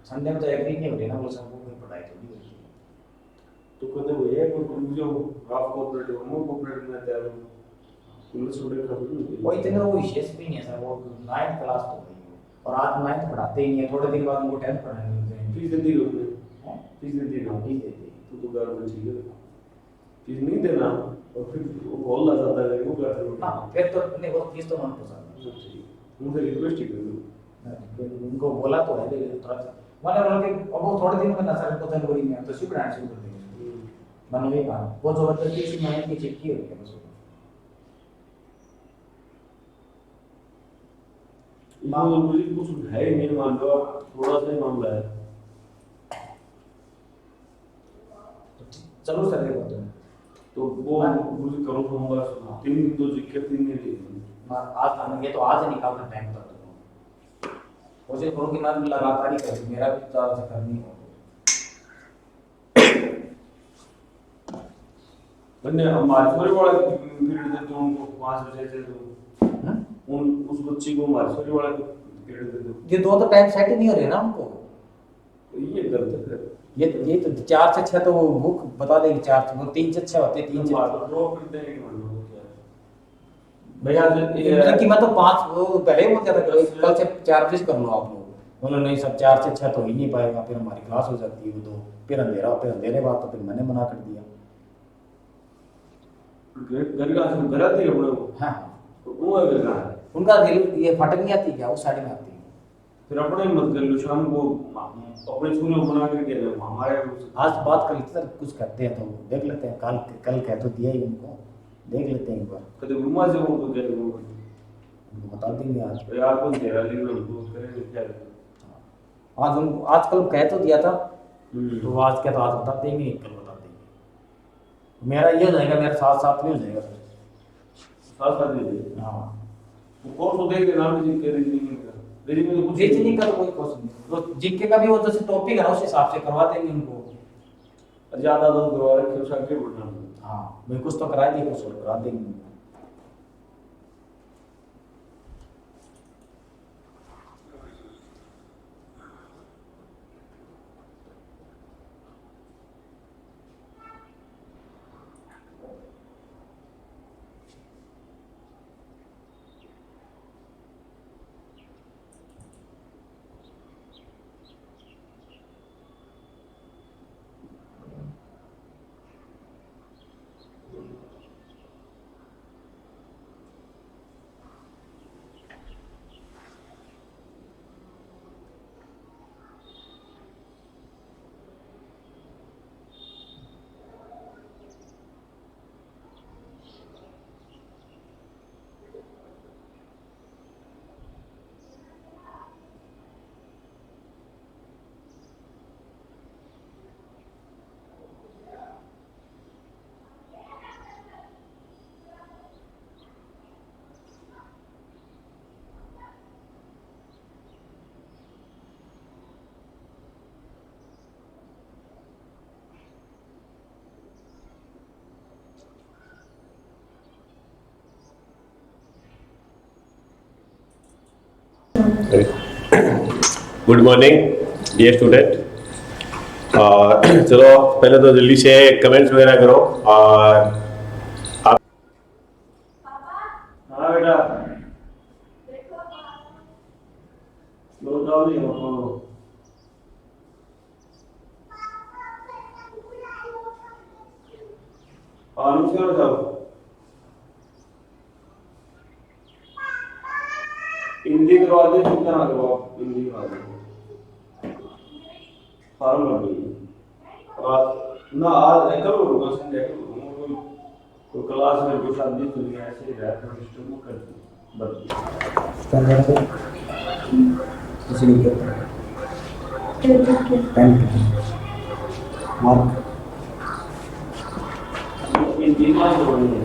संडे में तो एग्री नहीं हो रही ना, वो सबको कोई पढ़ाई थोड़ी होती है, तो कहते वो ये कोई जो हाफ कोऑपरेटिव हम कोऑपरेटिव में तैयार हो पुलिस स्टूडेंट का वो इतने वो विशेष भी नहीं है सर, वो 9th क्लास तो गई और आज 9th पढ़ाते ही नहीं है, थोड़े दिन बाद उनको 10th पढ़ाने होते हैं। फीस देती है उन्होंने, हैं? फीस देती है ना, फीस देते हैं। तो गवर्नमेंट ठीक है, फीस नहीं देना और फिर वो बोल रहा जाता है वो करते हैं। हाँ फिर तो नहीं, वो फीस तो मन पसंद उनसे रिक्वेस्ट ही कर दो। है, उनको बोला तो है लेकिन थोड़ा सा मैंने बोला कि अब वो थोड़े दिन में ना सर को जनवरी में तो शिफ्ट आना शुरू कर देंगे। मैंने वही कहा वो जबरदस्ती इसी महीने की चिट्ठी होगी बस। इसमें मुझे कुछ है ही नहीं, मान लो थोड़ा सा ही मामला है। चलो सर देखो तुम तो वो मुझे करो सोमवार 3 दिन तो जिक्के 3 दिन ही आज आने ये तो आज ही निकालना टाइम तक कोशिश करो कि मैं लगातार ही करूँ, मेरा भी चार से करनी हो। मैंने मार्चरी वाला पीरियड दे दो उनको 5 बजे से, तो उन उस बच्ची को मार्चरी वाला पीरियड दे दो। ये दो तो टाइम सेट ही नहीं हो रहे ना उनको, ये गलत है। ये तो 4 से 6 तो वो बुक बता देगी, 4 से वो 3 से 6 होते, 3 से रो फिर देंगे कि मान लो क्या भैया ये कि मैं तो 5 वो पहले ही बोल दिया था कि कल से 4 बजे से कर लो आप लोग। बोलो नहीं सब 4 से 6 तो ही नहीं पाएगा, फिर हमारी क्लास हो जाती है वो तो फिर अंधेरा, फिर अंधेरे बाद तो फिर मैंने मना कर दिया। घर का घर आती है अपने को। हाँ तो वो है घर का उनका दिल ये फटक नहीं आती क्या, उस साइड में आती है। फिर अपने मत कर लो, शाम को अपने स्कूल में बना के दे दो हमारे। आज बात कर लेते सर, कुछ करते हैं तो देख लेते हैं, कल कह तो दिया ही उनको, देख लेते हैं एक बार, कभी घुमा से उनको क्या करूँ उनको बता देंगे आज। यार कौन तेरा लेकिन उनको करेंगे क्या। आज उनको आज कल कह तो दिया था, तो आज क्या तो आज बता देंगे, कल बता देंगे। मेरा ये हो जाएगा, मेरा साथ साथ में हो जाएगा सर। साथ साथ दे हाँ वो कोर्स तो देख लेना मुझे के रीजनिंग का, रीजनिंग में कुछ रीजनिंग का तो कोई क्वेश्चन नहीं, तो जीके का भी वो जैसे टॉपिक है ना उस हिसाब से करवा देंगे उनको। ज्यादा तो करवा रखे उस आगे बढ़ना। हाँ मैं कुछ तो करा दिए, कुछ और करा देंगे। Good morning dear student. चलो पहले तो जल्दी से कमेंट्स वगैरह करो और आप। हाँ बेटा लो जाओ नहीं हो आलू से जाओ हिंदी करवा दे, चिंता ना करो आप, हिंदी करवा दे फॉर्म भर दो। आज ना आज कल होगा संडे को कोई क्लास में कुछ शादी तो नहीं ऐसे ही रहता है सिस्टम को कर बस इसलिए पेन मार्क हिंदी में बोलनी है।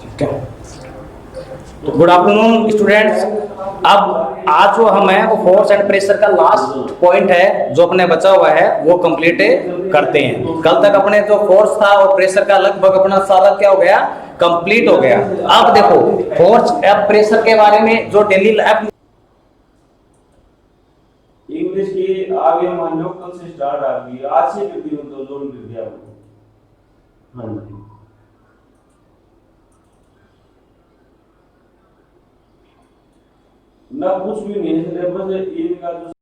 ठीक है। तो गुड आफ्टरनून स्टूडेंट्स। अब आज जो हम है वो फोर्स एंड प्रेशर का लास्ट पॉइंट है जो अपने बचा हुआ है वो कंप्लीट करते हैं। कल तक अपने जो फोर्स था और प्रेशर का लगभग अपना सारा क्या हो गया, कंप्लीट हो गया। अब देखो फोर्स एंड प्रेशर के बारे में जो डेली इंग्लिश की आगे मान लो कल से स्टार्ट आ गई, आज से कर दी तो जोन कर दिया आपको। हाँ जी ना कुछ भी नहीं है सिलेबस इनका जो